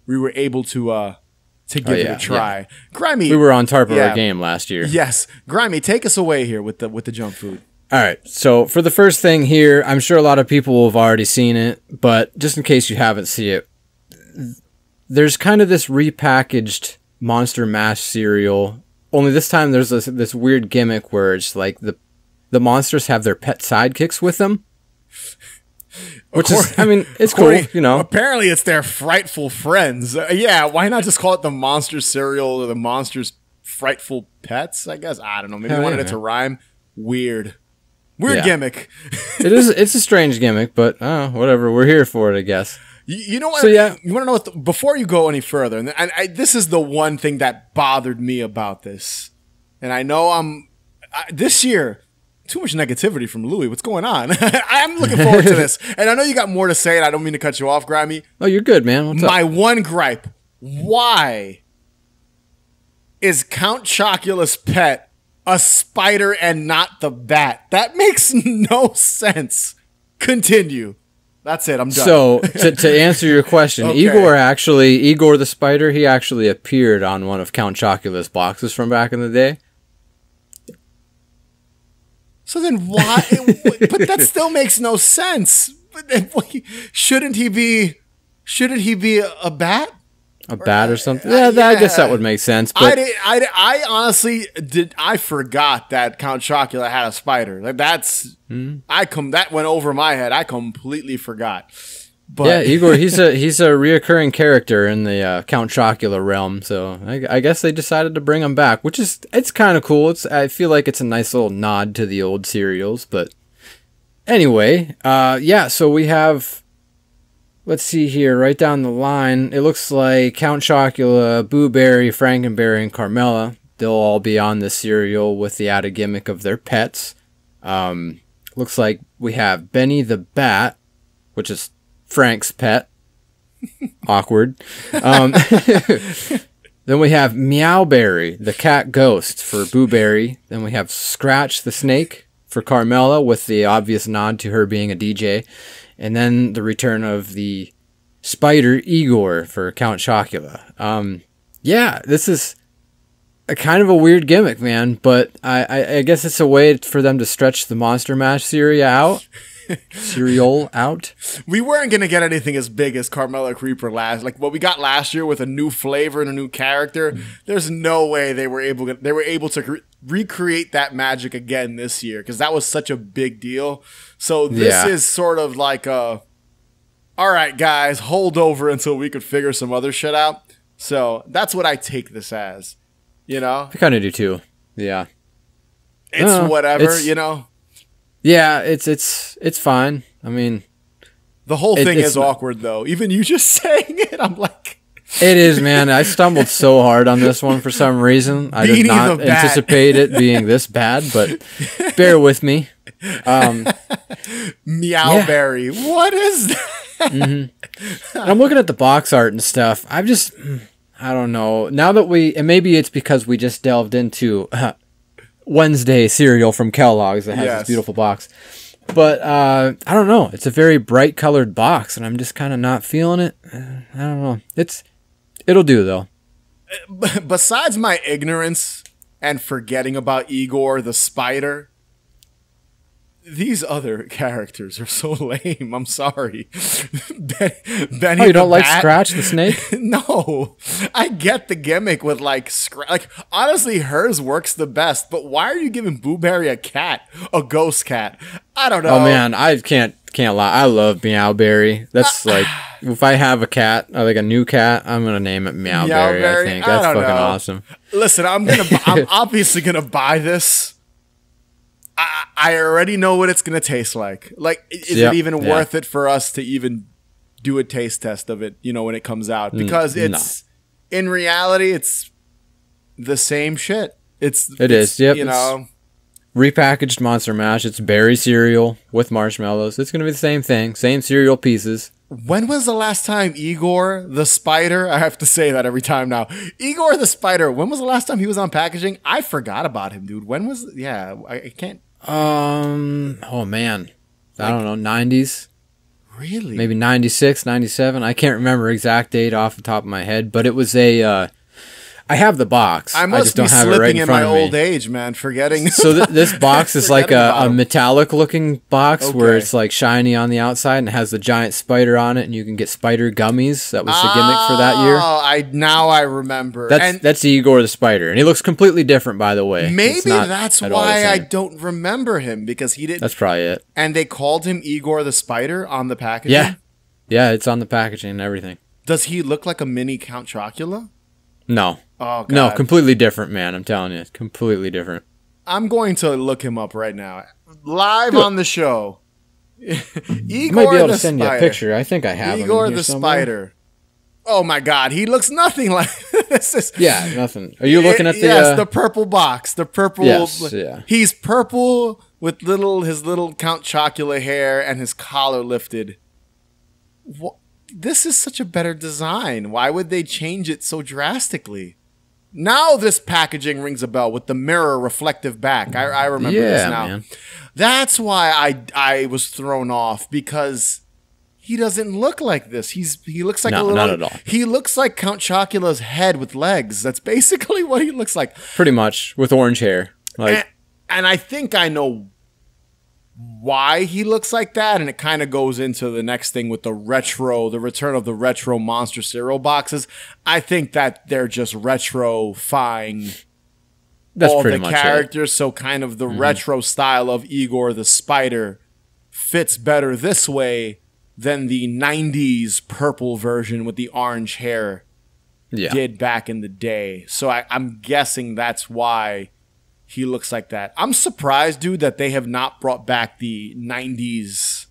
we were able to give it a try. Yeah. Grimey, we were on top of our game last year. Yes. Grimey, take us away here with the junk food. All right. So for the first thing here, I'm sure a lot of people have already seen it, but just in case you haven't seen it, there's kind of this repackaged Monster Mash cereal. Only this time there's this weird gimmick where it's like the monsters have their pet sidekicks with them. Which is, I mean, it's cool, you know. Apparently, it's their frightful friends. Why not just call it the Monster Cereal or the Monster's Frightful Pets? I guess I don't know. Maybe they wanted it to rhyme. Weird gimmick. It's a strange gimmick, but whatever. We're here for it, I guess. You know what? So you want to know what? Before you go any further, and this is the one thing that bothered me about this, and I know this year. Too much negativity from Louie. What's going on? I'm looking forward to this. And I know you got more to say, and I don't mean to cut you off, Grimey. Oh, you're good, man. What's My up? one gripe. Why is Count Chocula's pet a spider and not the bat? That makes no sense. Continue. That's it. I'm done. So, to answer your question, okay. Igor the spider, he actually appeared on one of Count Chocula's boxes from back in the day. So then why? But that still makes no sense. Shouldn't he be a bat? A bat or something? Yeah, I guess that would make sense. But I honestly I forgot that Count Chocula had a spider. Like that went over my head. I completely forgot. But yeah, Igor, he's a reoccurring character in the Count Chocula realm, so I guess they decided to bring him back, which is it's kind of cool. I feel like it's a nice little nod to the old serials, but anyway, so we have, let's see here, right down the line, it looks like Count Chocula, Boo Berry, Frankenberry, and Carmella, they'll all be on this cereal with the added gimmick of their pets. Looks like we have Benny the Bat, which is Frank's pet. Awkward. Then we have Meowberry, the cat ghost for Boo Berry. Then we have Scratch the snake for Carmella, with the obvious nod to her being a DJ. And then the return of the spider Igor for Count Chocula. This is a kind of a weird gimmick, man. But I guess it's a way for them to stretch the Monster Mash series out. cereal out. We weren't gonna get anything as big as Carmella Creeper last. Like what we got last year with a new flavor and a new character. There's no way they were able to recreate that magic again this year because that was such a big deal. So this is sort of like a, all right, guys, hold over until we could figure some other shit out. So that's what I take this as. You know, I kind of do too. Yeah, it's whatever. You know. Yeah, it's fine. I mean, the whole thing is awkward though. Even you just saying it, I'm like, it is, man. I stumbled so hard on this one for some reason. I did not anticipate it being this bad, but bear with me. Meowberry. Yeah. What is that? I'm looking at the box art and stuff. I don't know. Now that and maybe it's because we just delved into Wednesday cereal from Kellogg's that has this beautiful box. But I don't know. It's a very bright colored box, and I'm just kind of not feeling it. I don't know. It'll do, though. Besides my ignorance and forgetting about Igor the Spider, these other characters are so lame. I'm sorry. Benny you don't like Scratch the Snake? No. I get the gimmick with like honestly hers works the best, but why are you giving Booberry a cat? A ghost cat? I don't know. Oh man, I can't lie. I love Meowberry. That's like if I have a cat, like a new cat, I'm gonna name it Meowberry. I think that's fucking awesome. Listen, I'm obviously gonna buy this. I already know what it's going to taste like. Like, is it even worth it for us to even do a taste test of it, you know, when it comes out? Because in reality, it's the same shit. It is, yep. You know, repackaged Monster Mash. It's berry cereal with marshmallows. It's going to be the same thing. Same cereal pieces. When was the last time Igor the Spider, I have to say that every time now, Igor the Spider, when was the last time he was on packaging? I forgot about him, dude. When was, I can't. Oh man, I don't know, 90s. Really? Maybe 96, 97. I can't remember exact date off the top of my head, but it was I have the box. I just don't have it right in front of me. My old age, man, forgetting. So this box is like a metallic looking box where it's like shiny on the outside and has the giant spider on it, and you can get spider gummies. That was the gimmick for that year. Oh, I remember. That's Igor the Spider, and he looks completely different, by the way. Maybe that's why I don't remember him, because he didn't. That's probably it. And they called him Igor the Spider on the packaging? Yeah, it's on the packaging and everything. Does he look like a mini Count Chocula? No. Oh, God. No, completely different, man. I'm telling you. Completely different. I'm going to look him up right now. Live on the show. Igor I might be able to send you a picture. I think I have Igor the Spider. Oh, my God. He looks nothing like this. Nothing. Are you looking at the... Yes, the purple box. The purple... Yes, yeah. He's purple with his little Count Chocula hair and his collar lifted. What? This is such a better design. Why would they change it so drastically? Now this packaging rings a bell with the mirror reflective back. I remember this now. Man. That's why I was thrown off, because he doesn't look like this. He looks like a little... not at all. He looks like Count Chocula's head with legs. That's basically what he looks like. Pretty much, with orange hair. And I think I know why he looks like that, and it kind of goes into the next thing with the return of the retro monster cereal boxes. I think that they're just retro-fying all the characters, so kind of the retro style of Igor the Spider fits better this way than the 90s purple version with the orange hair did back in the day. So I'm guessing that's why he looks like that. I'm surprised, dude, that they have not brought back the 90s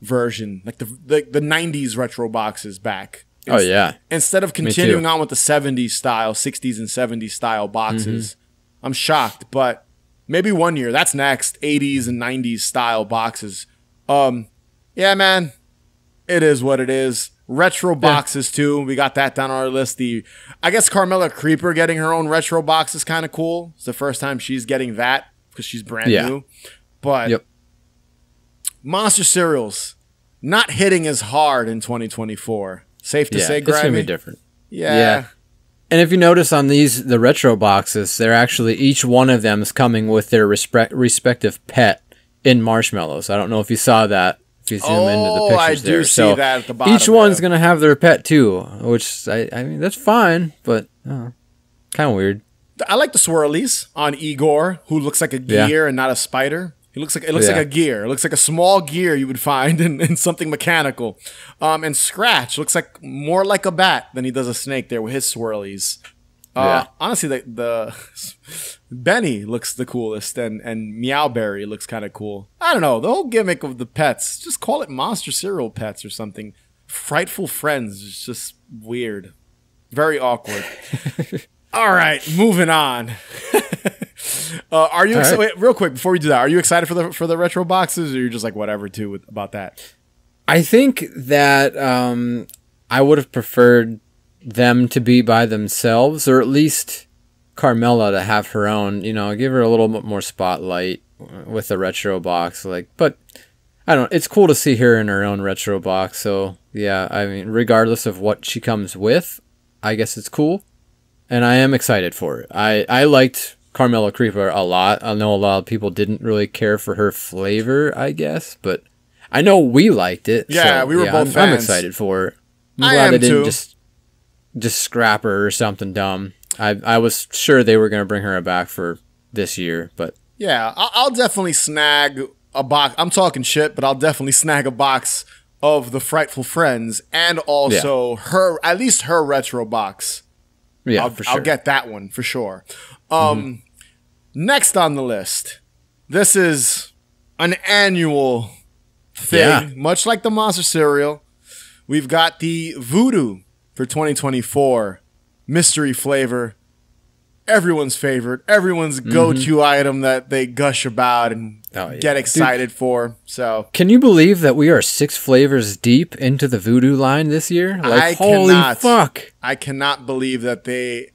version, like the 90s retro boxes back. Instead of continuing on with the 70s style, 60s and 70s style boxes. I'm shocked, but maybe one year. That's next. 80s and 90s style boxes. Yeah, man. It is what it is. Retro boxes too. We got that down on our list. I guess Carmella Creeper getting her own retro box is kind of cool. It's the first time she's getting that because she's brand new. But monster cereals not hitting as hard in 2024. Safe to say, Grimey? It's gonna be different. Yeah. And if you notice on the retro boxes, they're actually, each one of them is coming with their respective pet in marshmallows. I don't know if you saw that. If you zoom into the pictures I do there. see So that at the bottom. each one's going to have their pet too, which I mean, that's fine, but kind of weird. I like the swirlies on Igor, who looks like a gear and not a spider. It looks like a gear. It looks like a small gear you would find in something mechanical. And Scratch looks like more like a bat than he does a snake there with his swirlies. Honestly, the Benny looks the coolest, and Meowberry looks kind of cool. I don't know, the whole gimmick of the pets. Just call it Monster Cereal Pets or something. Frightful Friends is just weird, very awkward. All right, moving on. Are you excited? Wait, real quick before we do that? Are you excited for the retro boxes, or you're just like whatever too about that? I think that I would have preferred them to be by themselves, or at least Carmella to have her own. You know, give her a little bit more spotlight with the retro box. But I don't. It's cool to see her in her own retro box. So yeah, I mean, regardless of what she comes with, I guess it's cool, and I am excited for it. I liked Carmella Creeper a lot. I know a lot of people didn't really care for her flavor, I guess, but I know we liked it. Yeah, so, we were both fans. I'm excited for it. I'm glad they didn't just scrap her or something dumb. I was sure they were going to bring her back for this year, but yeah, I'll definitely snag a box. I'm talking shit, but I'll definitely snag a box of the Frightful Friends and also at least her retro box. Yeah, for sure. I'll get that one for sure. Next on the list, this is an annual thing, much like the Monster Cereal. We've got the Voodoo for 2024 mystery flavor. Everyone's favorite, everyone's go-to item that they gush about and get excited for. So, can you believe that we are 6 flavors deep into the Voodoo line this year? Holy fuck! I cannot believe that they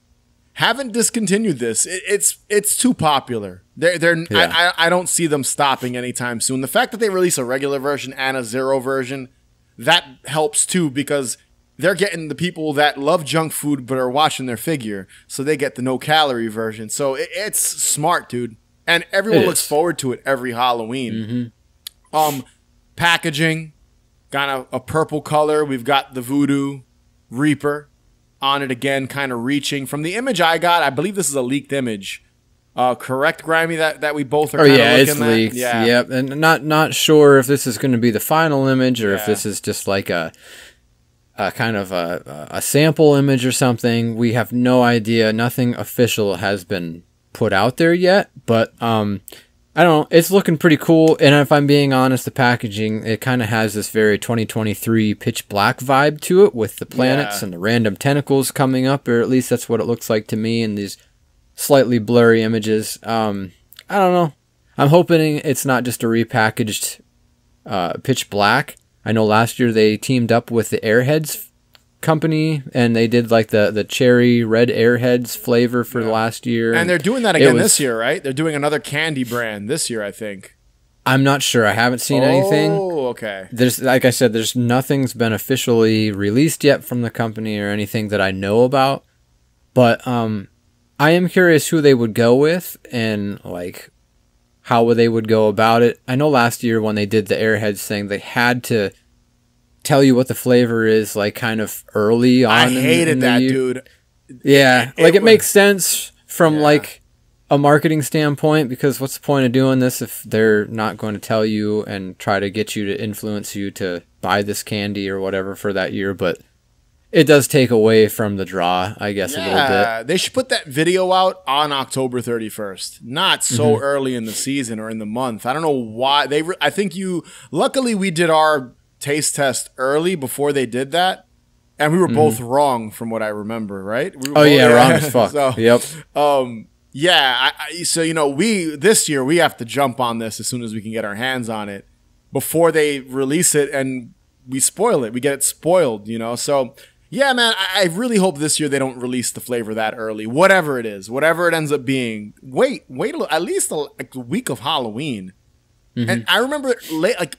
haven't discontinued this. It's too popular. I don't see them stopping anytime soon. The fact that they release a regular version and a zero version, that helps too, because they're getting the people that love junk food but are watching their figure, so they get the no-calorie version. So it's smart, dude. And everyone looks forward to it every Halloween. Packaging, got a purple color. We've got the Voodoo Reaper on it again, kind of reaching. From the image I got, I believe this is a leaked image. Correct, Grimey, that we both are kind of looking at? It's leaked. Yeah. Yep. And not sure if this is going to be the final image or if this is just like a kind of a sample image or something. We have no idea. Nothing official has been put out there yet, but I don't know. It's looking pretty cool, and if I'm being honest, the packaging, it kind of has this very 2023 Pitch Black vibe to it, with the planets and the random tentacles coming up, or at least that's what it looks like to me in these slightly blurry images. I don't know. I'm hoping it's not just a repackaged Pitch Black. I know last year they teamed up with the Airheads company, and they did like the cherry red Airheads flavor for the last year. And they're doing that again this year, right? They're doing another candy brand this year, I think. I'm not sure. I haven't seen anything. Oh, okay. There's, like I said, there's nothing's been officially released yet from the company or anything that I know about. But I am curious who they would go with and like how they would go about it. I know last year when they did the Airheads thing, they had to tell you what the flavor is, like kind of early on. I hated that, dude. Yeah, it makes sense from like a marketing standpoint, because what's the point of doing this if they're not going to tell you and try to get you to influence you to buy this candy or whatever for that year? But it does take away from the draw, I guess, a little bit. They should put that video out on October 31st, not so early in the season or in the month. I don't know why. I think luckily we did our taste test early before they did that, and we were both wrong from what I remember, right? Wrong as fuck. So, yep. So this year we have to jump on this as soon as we can get our hands on it before they release it, and we spoil it. We get it spoiled, So yeah, man, I really hope this year they don't release the flavor that early. Whatever it is, whatever it ends up being, wait at least a week of Halloween. And I remember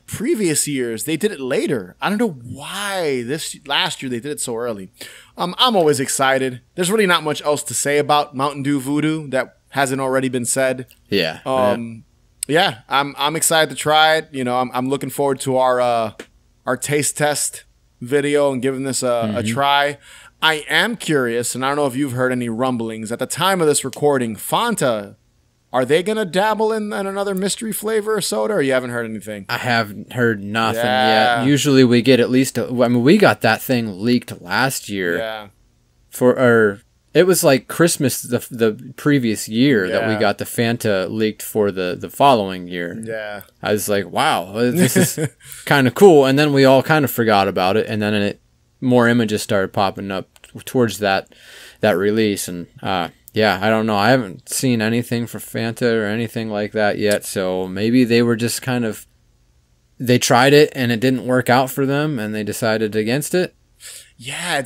previous years, they did it later. I don't know why last year they did it so early. I'm always excited. There's really not much else to say about Mountain Dew Voodoo that hasn't already been said. Yeah. Yeah, I'm excited to try it. You know, I'm looking forward to our taste test video and giving this a try. I am curious, and I don't know if you've heard any rumblings at the time of this recording. Fanta, are they gonna dabble in another mystery flavor or soda, or you haven't heard anything? I haven't heard nothing Yeah. yet. Usually we get at least. I mean, we got that thing leaked last year Yeah, for our. It was like Christmas the previous year that we Yeah. got the Fanta leaked for the following year. yeah, I was like, wow, this is kind of cool. And then we all kind of forgot about it. And then more images started popping up towards that release. And yeah, I don't know. I haven't seen anything for Fanta or anything like that yet. So maybe they were just they tried it and it didn't work out for them and they decided against it. yeah.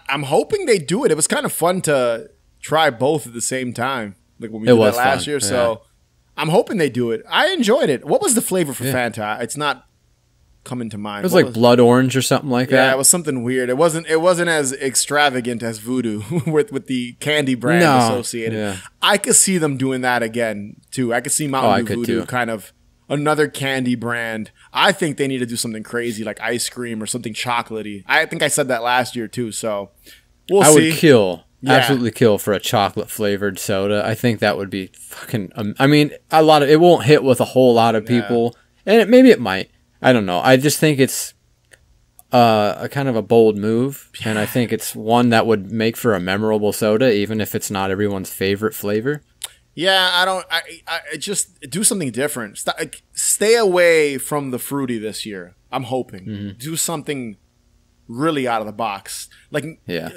I'm hoping they do it. It was kind of fun to try both at the same time, like when we It did was that last fun, year. So I'm hoping they do it. I enjoyed it. What was the flavor for Fanta? It's not coming to mind. It was What like blood orange or something like Yeah, that. it was something weird. It wasn't as extravagant as Voodoo with the candy brand No, associated. yeah. I could see them doing that again too. I could see I Mountain Dew could Voodoo too. kind of another candy brand. I think they need to do something crazy like ice cream or something chocolatey. I think I said that last year too. So we'll I see. would kill, Yeah. absolutely kill for a chocolate flavored soda. I think that would be fucking. I mean, it won't hit with a whole lot of people, and maybe it might. I don't know. I just think it's a kind of a bold move, and I think it's one that would make for a memorable soda, even if it's not everyone's favorite flavor. Yeah, I just do something different. Stay away from the fruity this year. I'm hoping. Mm-hmm. Do something really out of the box. Yeah.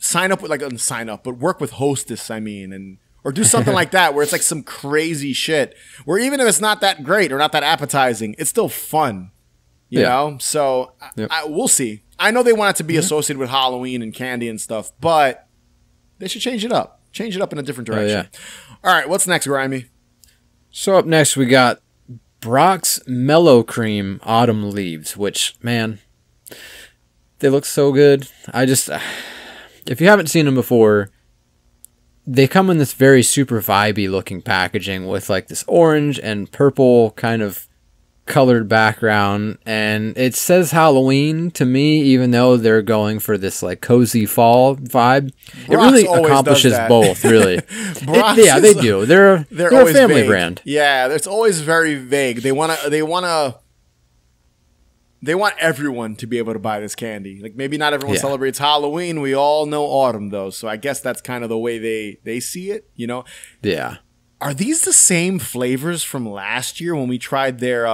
Sign up with sign up, but work with Hostess. I mean, or do something like that where it's like some crazy shit. Where even if it's not that great or not that appetizing, it's still fun. You know. So Yep. we'll see. I know they want it to be associated with Halloween and candy and stuff, but they should change it up. Change it up in a different direction. All right, what's next, Grimey? So up next we got Brock's Mellow Cream Autumn Leaves, which, man, they look so good. If you haven't seen them before, they come in this very super vibey looking packaging with like this orange and purple kind of colored background, and it says Halloween to me, even though they're going for this like cozy fall vibe. It really always accomplishes does that. both, really. Brock's Yeah, they do. They're a always family vague. brand. Yeah, it's always very vague. They want everyone to be able to buy this candy. Like maybe not everyone Yeah. celebrates Halloween. We all know autumn though, so I guess that's kind of the way they see it. You know, Yeah. are these the same flavors from last year when we tried their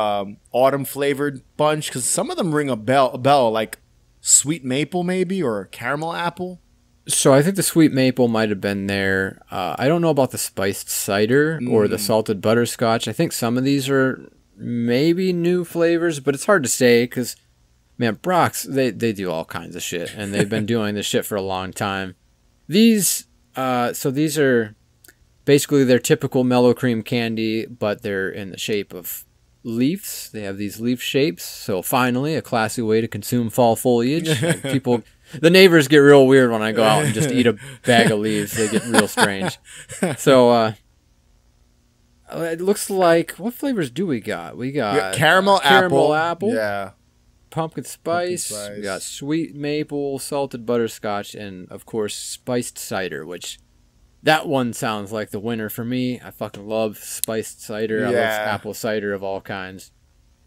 autumn flavored bunch? Because some of them ring a bell, like sweet maple maybe or caramel apple. So I think the sweet maple might have been there. I don't know about the spiced cider or the salted butterscotch. I think some of these are maybe new flavors, but it's hard to say because, man, Brock's, they do all kinds of shit, and they've been doing this shit for a long time. These are basically their typical mellow cream candy, but they're in the shape of leaves. They have these leaf shapes. So finally, a classy way to consume fall foliage. Like the neighbors get real weird when I go out and just eat a bag of leaves. They get real strange. So it looks like, what flavors do we got? We got Caramel apple. Yeah. Pumpkin spice. spice. We got sweet maple, salted butterscotch, and of course spiced cider, which that one sounds like the winner for me. I fucking love spiced cider. I love Yeah. apple cider of all kinds.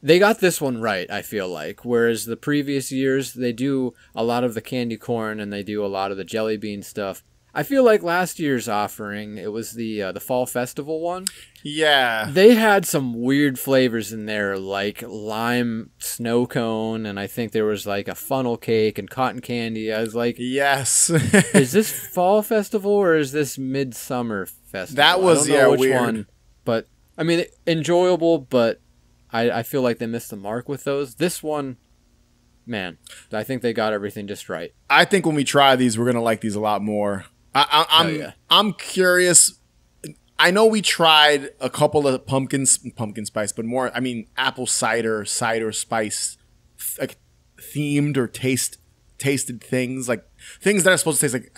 They got this one right, I feel like. Whereas the previous years, they do a lot of the candy corn and they do a lot of the jelly bean stuff. I feel like last year's offering, it was the Fall Festival one. Yeah. They had some weird flavors in there, like lime snow cone, and I think there was like a funnel cake and cotton candy. I was like, Yes. is this Fall Festival or is this Midsummer Festival? That was, I don't know which weird. one, but I mean, enjoyable, but I feel like they missed the mark with those. This one, man, I think they got everything just right. I think when we try these, we're gonna like these a lot more. I'm curious. I know we tried a couple of pumpkin spice, but more. I mean, apple cider spice, like themed or tasted things, like things that are supposed to taste like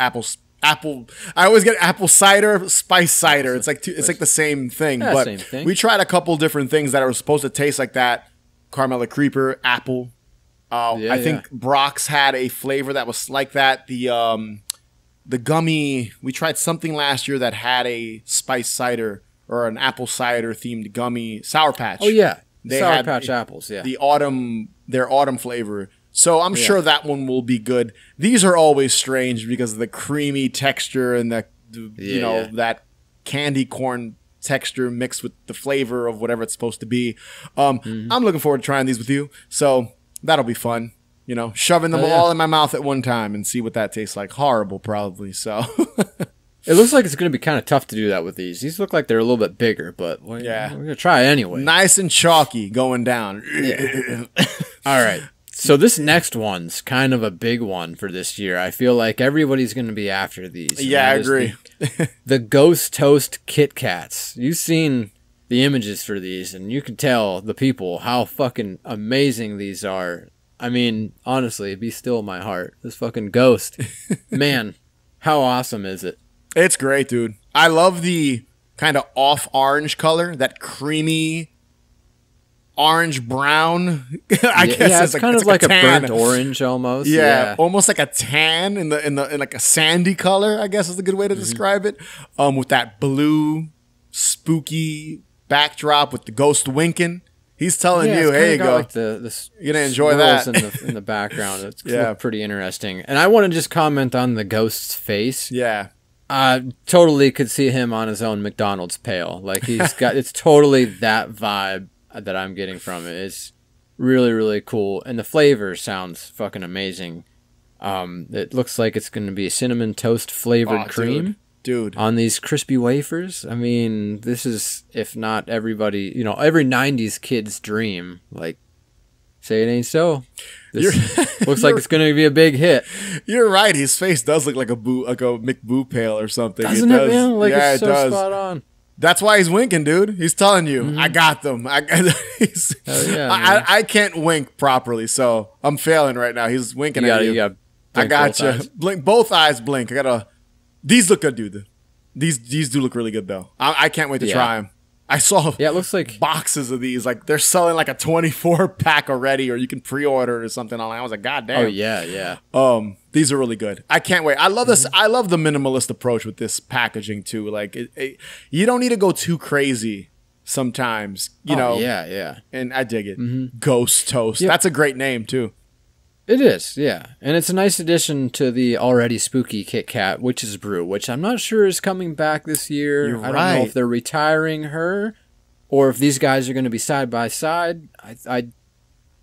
apple. I always get apple cider, spice cider. It's like it's like the same thing. Yeah, but same thing. we tried a couple different things that are supposed to taste like that. Caramel Creeper, apple. I think Brock's had a flavor that was like that. The gummy. We tried something last year that had a spice cider or an apple cider themed gummy Sour Patch. Oh yeah, They Sour had Patch apples. Yeah, their autumn flavor. So I'm sure that one will be good. These are always strange because of the creamy texture and that candy corn texture mixed with the flavor of whatever it's supposed to be. I'm looking forward to trying these with you. So that'll be fun. Shoving them all in my mouth at one time and see what that tastes like. Horrible, probably. So it looks like it's going to be kind of tough to do that with these. These look like they're a little bit bigger, but we're going to try anyway. Nice and chalky going down. All right. So this next one's kind of a big one for this year. I feel like everybody's going to be after these. Yeah, I agree. The Ghost Toast Kit Kats. You've seen the images for these, and you can tell the people how fucking amazing these are. I mean, honestly, be still my heart. This fucking ghost. Man, how awesome is it? It's great, dude. I love the kind of off orange color, that creamy orange brown. I guess it's kind of like a burnt orange almost. Yeah, almost like a tan in like a sandy color, I guess is a good way to describe it. With that blue spooky backdrop with the ghost winking. He's telling you, "Hey, you go. Like you're gonna enjoy that in the background. It's pretty interesting." And I want to just comment on the ghost's face. Yeah. Totally could see him on his own McDonald's pail. Like it's totally that vibe that I'm getting from it. It's really, really cool. And the flavor sounds fucking amazing. It looks like it's going to be cinnamon toast flavored cream. Dude. On these crispy wafers. I mean, this is, if not everybody, every 90s kid's dream. Like, say it ain't so. This looks like it's going to be a big hit. You're right. His face does look like a McBoo pail or something. Doesn't it, man? Like, yeah, it's so spot on. That's why he's winking, dude. He's telling you, I got them. I can't wink properly, so I'm failing right now. He's winking at you. I got you. Blink, both eyes blink. These look good, dude. These do look really good, though. I can't wait to try them. I saw it looks like boxes of these. Like, they're selling like a 24-pack already, or you can pre-order it or something. I was like, God damn. Oh, yeah. These are really good. I can't wait. I love this. I love the minimalist approach with this packaging, too. Like, you don't need to go too crazy sometimes, you know. Yeah. And I dig it. Ghost Toast. Yep. That's a great name, too. It is, yeah. And it's a nice addition to the already spooky Kit Kat Witch's Brew, which I'm not sure is coming back this year. I don't know if they're retiring her or if these guys are going to be side by side. I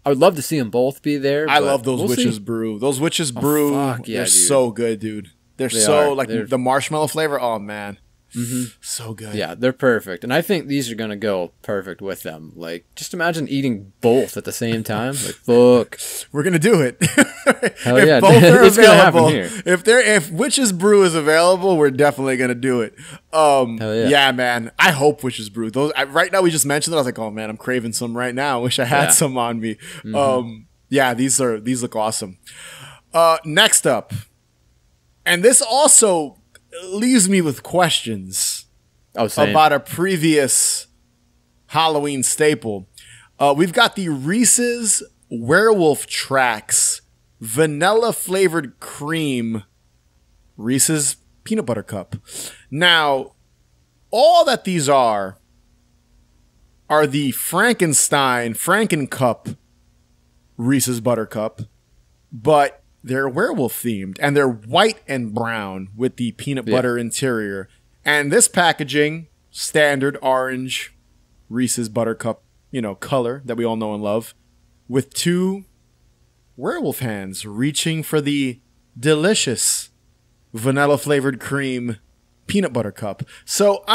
would love to see them both be there. I love those Witch's Brew. Those Witch's Brew, they're so good, dude. They're the marshmallow flavor. Oh, man. So good. Yeah, they're perfect. And I think these are going to go perfect with them. Like, just imagine eating both at the same time. Like, fuck. We're going to do it. Hell yeah. If both are available, if Witch's Brew is available, we're definitely going to do it. Hell yeah. Yeah, man. I hope Witch's Brew. Right now, we just mentioned it. I was like, oh, man, I'm craving some right now. I wish I had some on me. Yeah, these look awesome. Next up, and this also leaves me with questions about a previous Halloween staple. We've got the Reese's Werewolf Tracks vanilla flavored cream Reese's peanut butter cup. Now, all that these are the Frankencup Reese's Buttercup, but they're werewolf themed, and they're white and brown with the peanut butter interior. And this packaging, standard orange Reese's Buttercup, color that we all know and love, with two werewolf hands reaching for the delicious vanilla flavored cream peanut butter cup. So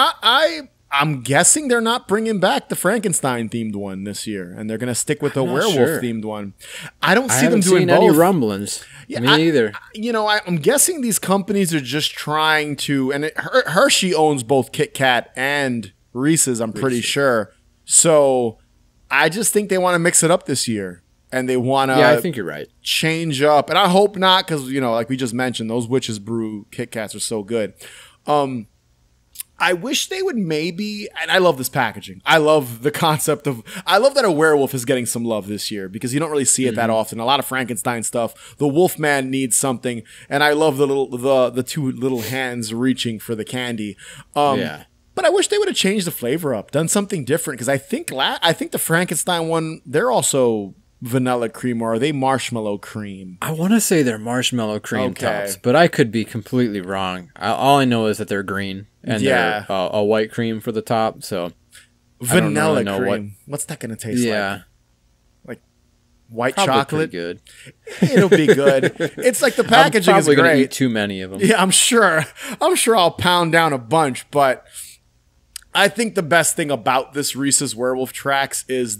I'm guessing they're not bringing back the Frankenstein themed one this year, and they're going to stick with the werewolf themed one. I don't see them doing both. I haven't seen any rumblings. Yeah, Me either. I'm guessing these companies are just trying to, and Hershey owns both Kit Kat and Reese's, I'm pretty sure. So I just think they want to mix it up this year. and they want to Yeah, I think you're right. change up. And I hope not, because, you know, like we just mentioned, those Witch's Brew Kit Kats are so good. I wish they would maybe, and I love this packaging. I love the concept of, I love that a werewolf is getting some love this year because you don't really see it that often. A lot of Frankenstein stuff. The Wolfman needs something, and I love the two little hands reaching for the candy. Yeah. But I wish they would have changed the flavor up, done something different, because I think the Frankenstein one, they're also vanilla cream, or are they marshmallow cream? I want to say they're marshmallow cream tops, but I could be completely wrong. All I know is that they're green and they're a white cream for the top. So vanilla cream. What's that going to taste like? Like white probably chocolate? Good. It'll be good. It's like the packaging is great. I'm probably going to eat too many of them. Yeah, I'm sure I'll pound down a bunch, but I think the best thing about this Reese's Werewolf Tracks is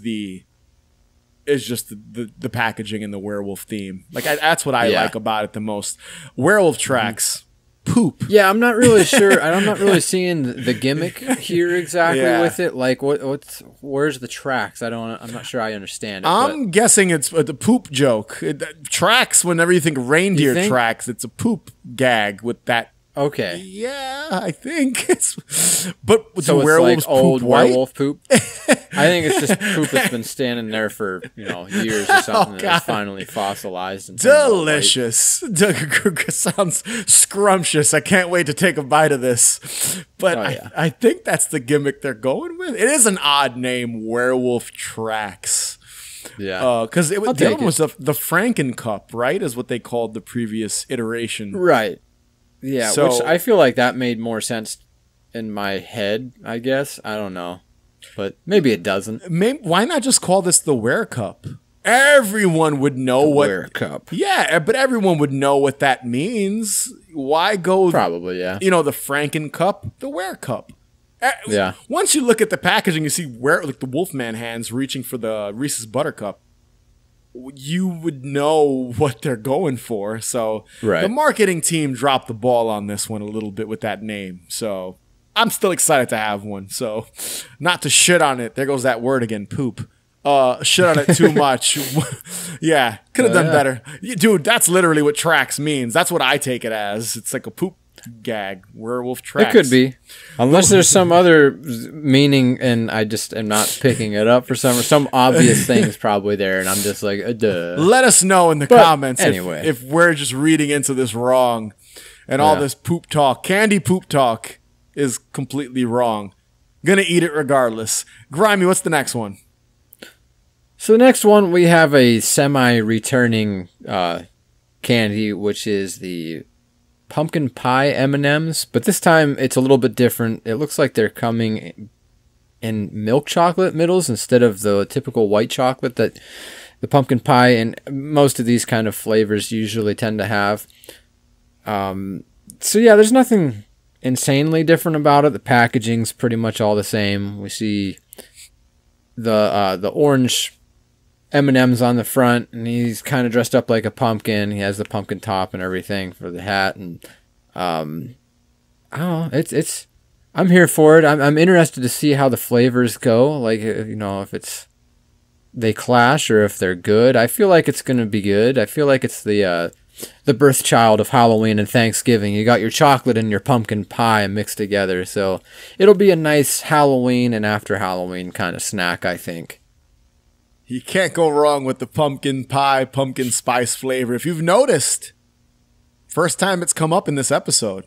just the packaging and the werewolf theme. Like that's what I like about it the most. Werewolf Tracks, poop. Yeah, I'm not really sure. I'm not really seeing the gimmick here exactly with it. Like where's the tracks? I'm not sure I understand it. I'm guessing it's the poop joke. Tracks, whenever you think reindeer tracks, it's a poop gag with that. Okay. Yeah, I think it's. But so the werewolves like old poop white? werewolf poop. I think it's just poop that's been standing there for years or something, and it's finally fossilized. And delicious. Sounds scrumptious. I can't wait to take a bite of this. But I think that's the gimmick they're going with. It is an odd name, Werewolf Tracks. Yeah, because the other one was the Franken Cup, right? Is what they called the previous iteration, right? Yeah, so, which I feel like that made more sense in my head, I guess. I don't know. But maybe it doesn't. Why not just call this the Were Cup? Everyone would know what... Were Cup. Yeah, but everyone would know what that means. Why go... Probably, yeah. You know, the Franken Cup, the Were Cup. Yeah. Once you look at the packaging, you see like the Wolfman hands reaching for the Reese's Buttercup. You would know what they're going for. So the marketing team dropped the ball on this one a little bit with that name. So I'm still excited to have one. So not to shit on it. There goes that word again, poop. Shit on it too much. Yeah, could have done better. Dude, that's literally what tracks means. That's what I take it as. It's like a poop gag. Werewolf Tracks. It could be. Unless there's some other meaning and I just am not picking it up for some obvious things probably there, and I'm just like, duh. Let us know in the comments anyway. if we're just reading into this wrong and all this poop talk, candy poop talk is completely wrong. Gonna eat it regardless. Grimey, what's the next one? So the next one, we have a semi-returning candy, which is the pumpkin pie M&Ms, but this time it's a little bit different. It looks like they're coming in milk chocolate middles instead of the typical white chocolate that the pumpkin pie and most of these kind of flavors usually tend to have. So yeah, there's nothing insanely different about it. The packaging's pretty much all the same. We see the orange M&M's on the front, and he's kind of dressed up like a pumpkin. He has the pumpkin top and everything for the hat, and I don't know. It's I'm here for it. I'm interested to see how the flavors go. Like, if they clash or if they're good. I feel like it's gonna be good. I feel like it's the birth child of Halloween and Thanksgiving. You got your chocolate and your pumpkin pie mixed together, so it'll be a nice Halloween and after Halloween kind of snack, I think. You can't go wrong with the pumpkin pie, pumpkin spice flavor. If you've noticed, first time it's come up in this episode.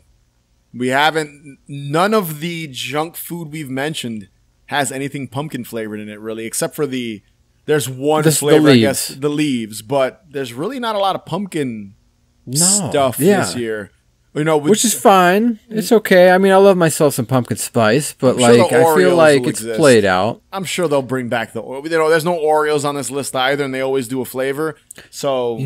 None of the junk food we've mentioned has anything pumpkin flavored in it, really, except for there's one flavor, I guess, the leaves, but there's really not a lot of pumpkin stuff this year. Which is fine. It's okay. I mean, I love myself some pumpkin spice, but I feel like it's played out. I'm sure they'll bring back there's no Oreos on this list either, and they always do a flavor. So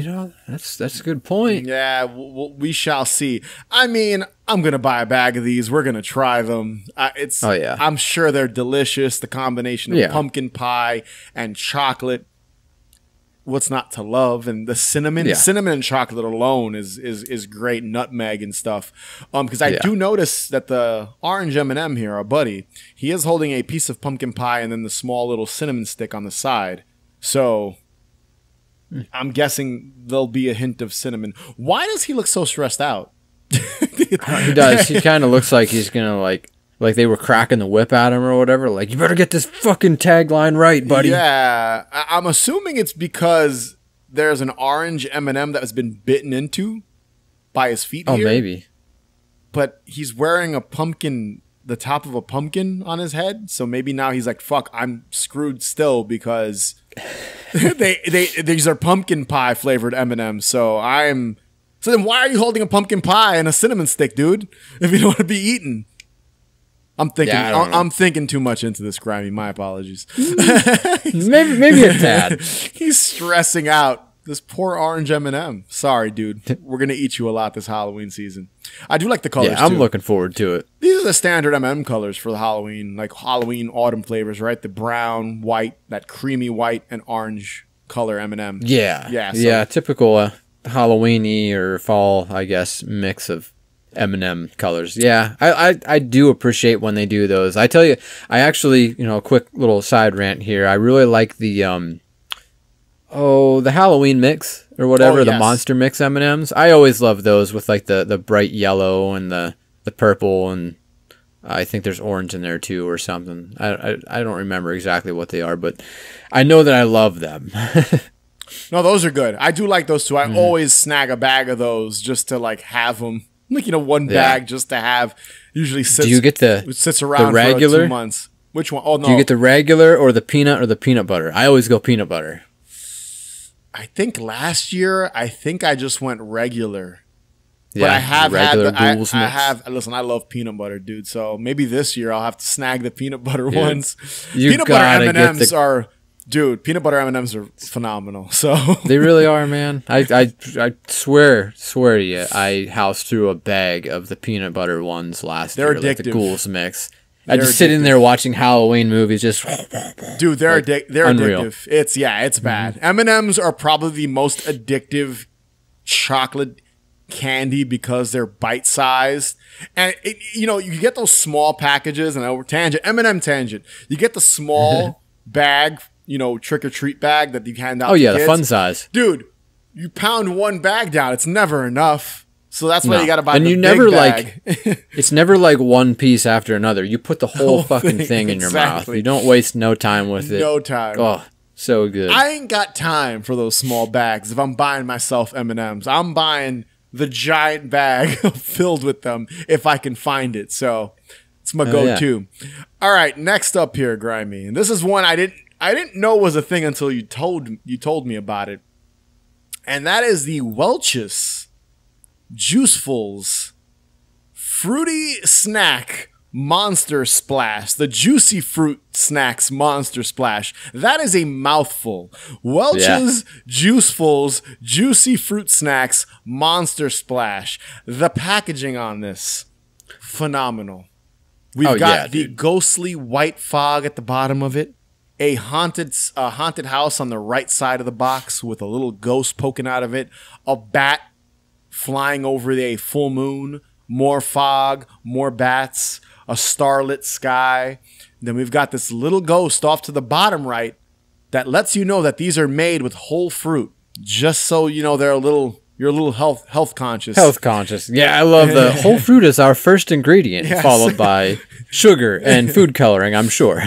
that's a good point. Yeah, we shall see. I mean, I'm gonna buy a bag of these. We're gonna try them. I'm sure they're delicious. The combination of pumpkin pie and chocolate. What's not to love? And the cinnamon and chocolate alone is great. Nutmeg and stuff. Because I do notice that the orange M&M here, our buddy, he is holding a piece of pumpkin pie and then the small little cinnamon stick on the side. So I'm guessing there'll be a hint of cinnamon. Why does he look so stressed out? He does. He kind of looks like he's gonna like they were cracking the whip at him or whatever. Like, you better get this fucking tagline right, buddy. Yeah, I'm assuming it's because there's an orange M&M that has been bitten into by his feet. Oh, here. maybe. But he's wearing a pumpkin, the top of a pumpkin on his head. So maybe now he's like, fuck, I'm screwed still because these are pumpkin pie flavored M&Ms. So then why are you holding a pumpkin pie and a cinnamon stick, dude? If you don't want to be eaten. I'm thinking too much into this, Grimey. My apologies. maybe a tad. He's stressing out. This poor orange M&M. Sorry, dude. We're gonna eat you a lot this Halloween season. I do like the colors. Yeah, I'm too. looking forward to it. These are the standard M&M colors for the Halloween, like Halloween autumn flavors, right? The brown, white, that creamy white, and orange color M&M. Yeah, yeah, yeah. Typical Halloween-y or fall, I guess, mix of M&M colors. Yeah, I do appreciate when they do those. I tell you, I actually, a quick little side rant here. I really like the the Halloween mix or whatever, the monster mix M&Ms. I always love those with like the bright yellow and the purple, and I think there's orange in there too or something. I don't remember exactly what they are, but I know that I love them. No, those are good. I do like those too. I always snag a bag of those just to like have them. Like, one bag just to have. Usually sits, do you get sits around the regular? For 2 months. Which one? Oh, no. Do you get the regular or the peanut butter? I always go peanut butter. I think last year, I just went regular. Yeah, but I have regular had Ghouls I mix. have listen, I love peanut butter, dude. So maybe this year I'll have to snag the peanut butter ones. You Peanut butter gotta M&Ms are dude, peanut butter M&Ms are phenomenal. So they really are, man. I swear to you, I housed through a bag of the peanut butter ones last year, addictive. like the Ghouls mix. I just sitting there watching Halloween movies, just dude, they're unreal. addictive. It's bad. M&Ms are probably the most addictive chocolate candy because they're bite sized, and you get those small packages. And over M&M tangent, you get the small bag. Trick or treat bag that you hand out. Oh yeah, to the kids. fun size. Dude, you pound one bag down, it's never enough. So that's why you got to buy. And the you big never bag. it's never like one piece after another. You put the whole fucking thing in your mouth. You don't waste no time with it. No time. Oh, so good. I ain't got time for those small bags. If I'm buying myself M&Ms, I'm buying the giant bag filled with them if I can find it. So it's my go-to. Yeah. All right, next up here, Grimey, and this is one I didn't know was a thing until you told me about it. And that is the Welch's Juicefuls Fruity Snack Monster Splash. The Juicy Fruit Snacks Monster Splash. That is a mouthful. Welch's Juicefuls Juicy Fruit Snacks Monster Splash. The packaging on this, phenomenal. We've got the ghostly white fog at the bottom of it. A haunted house on the right side of the box with a little ghost poking out of it. A bat flying over a full moon. More fog, more bats, a starlit sky. Then we've got this little ghost off to the bottom right that lets you know that these are made with whole fruit. Just so you know you're a little health conscious. Health conscious. Yeah, I love the whole fruit is our first ingredient, followed by sugar and food coloring, I'm sure.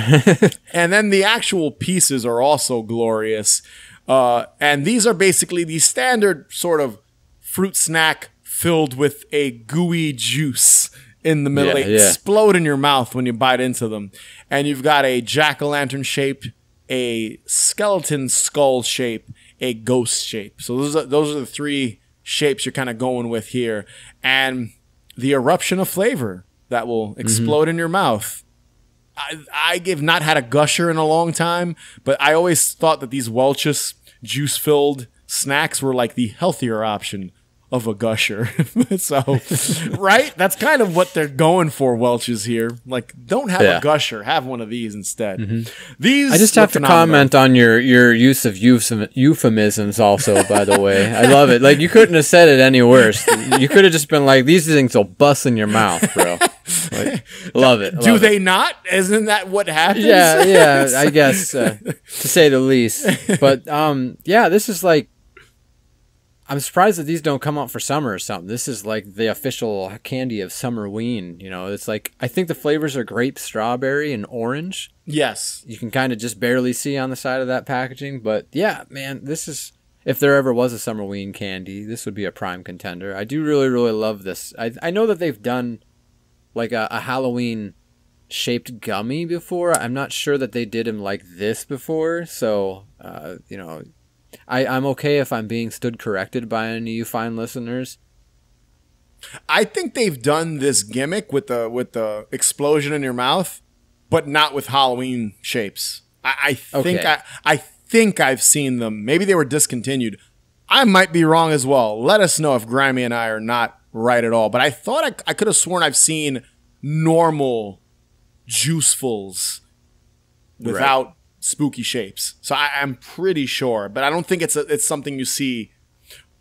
And then the actual pieces are also glorious. And these are basically the standard sort of fruit snack filled with a gooey juice in the middle. They explode in your mouth when you bite into them. And you've got a jack-o'-lantern shape, a skeleton skull shape, a ghost shape. So those are the three shapes you're kind of going with here. And the eruption of flavor that will explode in your mouth. I have not had a gusher in a long time, but I always thought that these Welch's juice-filled snacks were like the healthier option of a gusher. So, right? That's kind of what they're going for, Welch's here. Like, don't have a gusher. Have one of these instead. These I just have to comment on your use of euphemisms also, by the way. I love it. Like, you couldn't have said it any worse. You could have just been like, these things will bust in your mouth, bro. Like, love it. Do they not? Isn't that what happens? Yeah, I guess, to say the least. But, this is like, I'm surprised that these don't come out for summer or something. This is like the official candy of Summerween. You know, it's like, I think the flavors are grape, strawberry, and orange. Yes. You can kind of just barely see on the side of that packaging. But yeah, man, this is, if there ever was a Summerween candy, this would be a prime contender. I do really, really love this. I know that they've done like a Halloween shaped gummy before. I'm not sure that they did them like this before. So, you know, I'm okay if I'm being stood corrected by any of you fine listeners. I think they've done this gimmick with the explosion in your mouth, but not with Halloween shapes. I think Okay. I think I've seen them. Maybe they were discontinued. I might be wrong as well. Let us know if Grimey and I are not right at all. But I thought I could have sworn I've seen normal juicefuls without spooky shapes. So I'm pretty sure, but I don't think it's something you see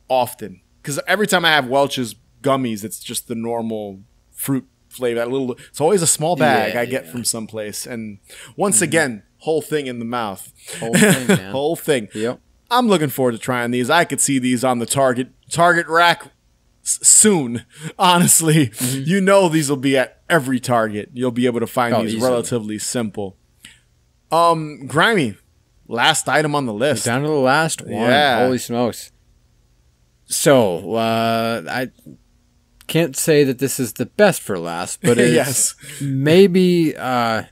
often. Because every time I have Welch's gummies, it's just the normal fruit flavor. It's always a small bag I get from someplace, and once again, whole thing in the mouth, Whole thing, man. whole thing. Yep. I'm looking forward to trying these. I could see these on the Target rack soon. Honestly, you know these will be at every Target. You'll be able to find these easily. relatively simple. Grimey, last item on the list. Down to the last one. Yeah. Holy smokes. So, I can't say that this is the best for last, but it's Yes. maybe, I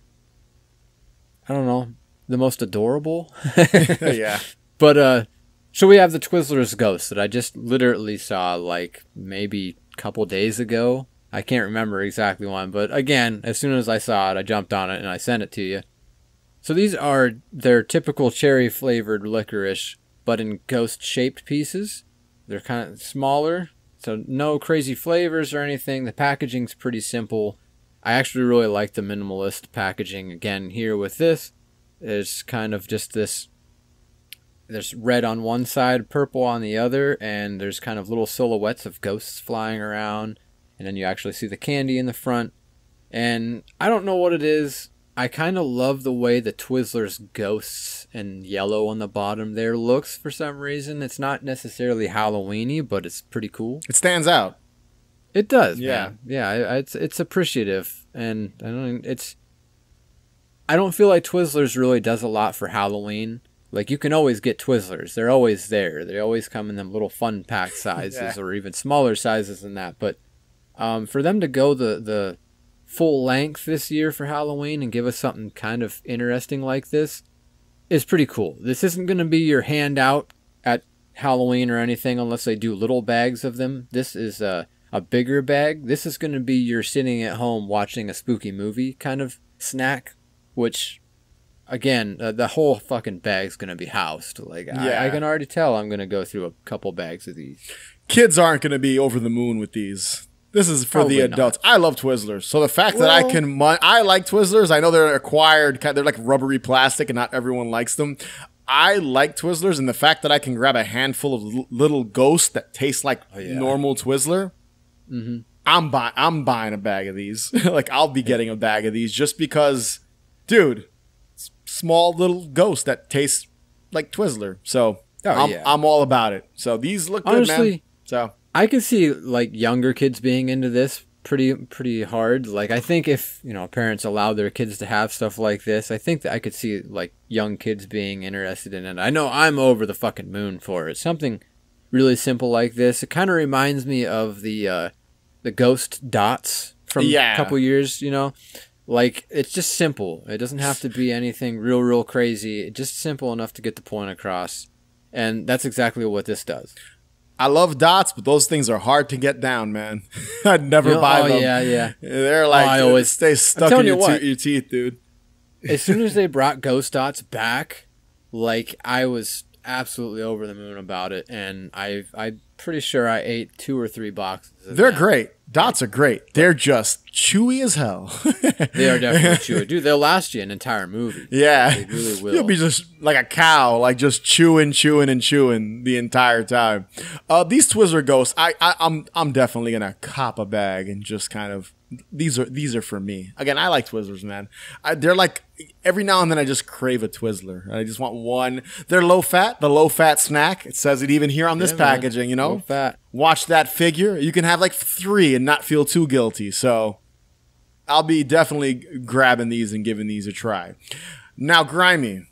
don't know, the most adorable. Yeah. But, so we have the Twizzlers Ghost that I just literally saw like maybe a couple days ago. I can't remember exactly when, but again, as soon as I saw it, I jumped on it and I sent it to you. So these are their typical cherry flavored licorice, but in ghost shaped pieces. They're kind of smaller, so no crazy flavors or anything. The packaging's pretty simple. I actually really like the minimalist packaging. Again, here with this, it's kind of just this. There's red on one side, purple on the other, and there's kind of little silhouettes of ghosts flying around. And then you actually see the candy in the front. And I don't know what it is. I kind of love the way the Twizzlers Ghosts and yellow on the bottom there looks for some reason. It's not necessarily Halloween-y, but it's pretty cool. It stands out. It does, Yeah. man. Yeah, it's appreciative, and I don't feel like Twizzlers really does a lot for Halloween. Like, you can always get Twizzlers. They're always there. They always come in them little fun pack sizes or even smaller sizes than that. But for them to go the full length this year for Halloween and give us something kind of interesting like this is pretty cool. This isn't going to be your handout at Halloween or anything unless they do little bags of them. This is a bigger bag. This is going to be your sitting at home watching a spooky movie kind of snack, which, again, the whole fucking bag's going to be housed. Like, I can already tell I'm going to go through a couple bags of these. Kids aren't going to be over the moon with these. This is for Probably the adults. I love Twizzlers. So the fact that I can... I like Twizzlers. I know they're acquired. They're like rubbery plastic and not everyone likes them. I like Twizzlers, and the fact that I can grab a handful of little ghosts that taste like normal Twizzler, I'm buying a bag of these. Like, I'll be getting a bag of these just because, dude, small little ghost that tastes like Twizzler. So I'm all about it. So these look good, man. So I could see like younger kids being into this pretty hard. Like, I think if, you know, parents allow their kids to have stuff like this, I think that I could see like young kids being interested in it. I know I'm over the fucking moon for it. Something really simple like this. It kind of reminds me of the ghost dots from a couple years, you know. Like, it's just simple. It doesn't have to be anything real crazy. It's just simple enough to get the point across. And that's exactly what this does. I love dots, but those things are hard to get down, man. I'd never buy them. Yeah. They're like, I always stay stuck in your teeth, dude. As soon as they brought ghost dots back, like, I was absolutely over the moon about it. And I pretty sure I ate 2 or 3 boxes. They're great. Dots are great. They're just chewy as hell. They are definitely chewy. Dude, they'll last you an entire movie. Yeah. They really will. You'll be just like a cow, like just chewing the entire time. These Twizzler Ghosts, I'm definitely gonna cop a bag and just kind of these are for me. Again, I like Twizzlers, man. They're like every now and then I just crave a Twizzler. I just want one. They're low fat, the low fat snack. It says it even here on this packaging, you know. Low fat. Watch that figure. You can have like 3 and not feel too guilty. So I'll be definitely grabbing these and giving these a try. Now, Grimey,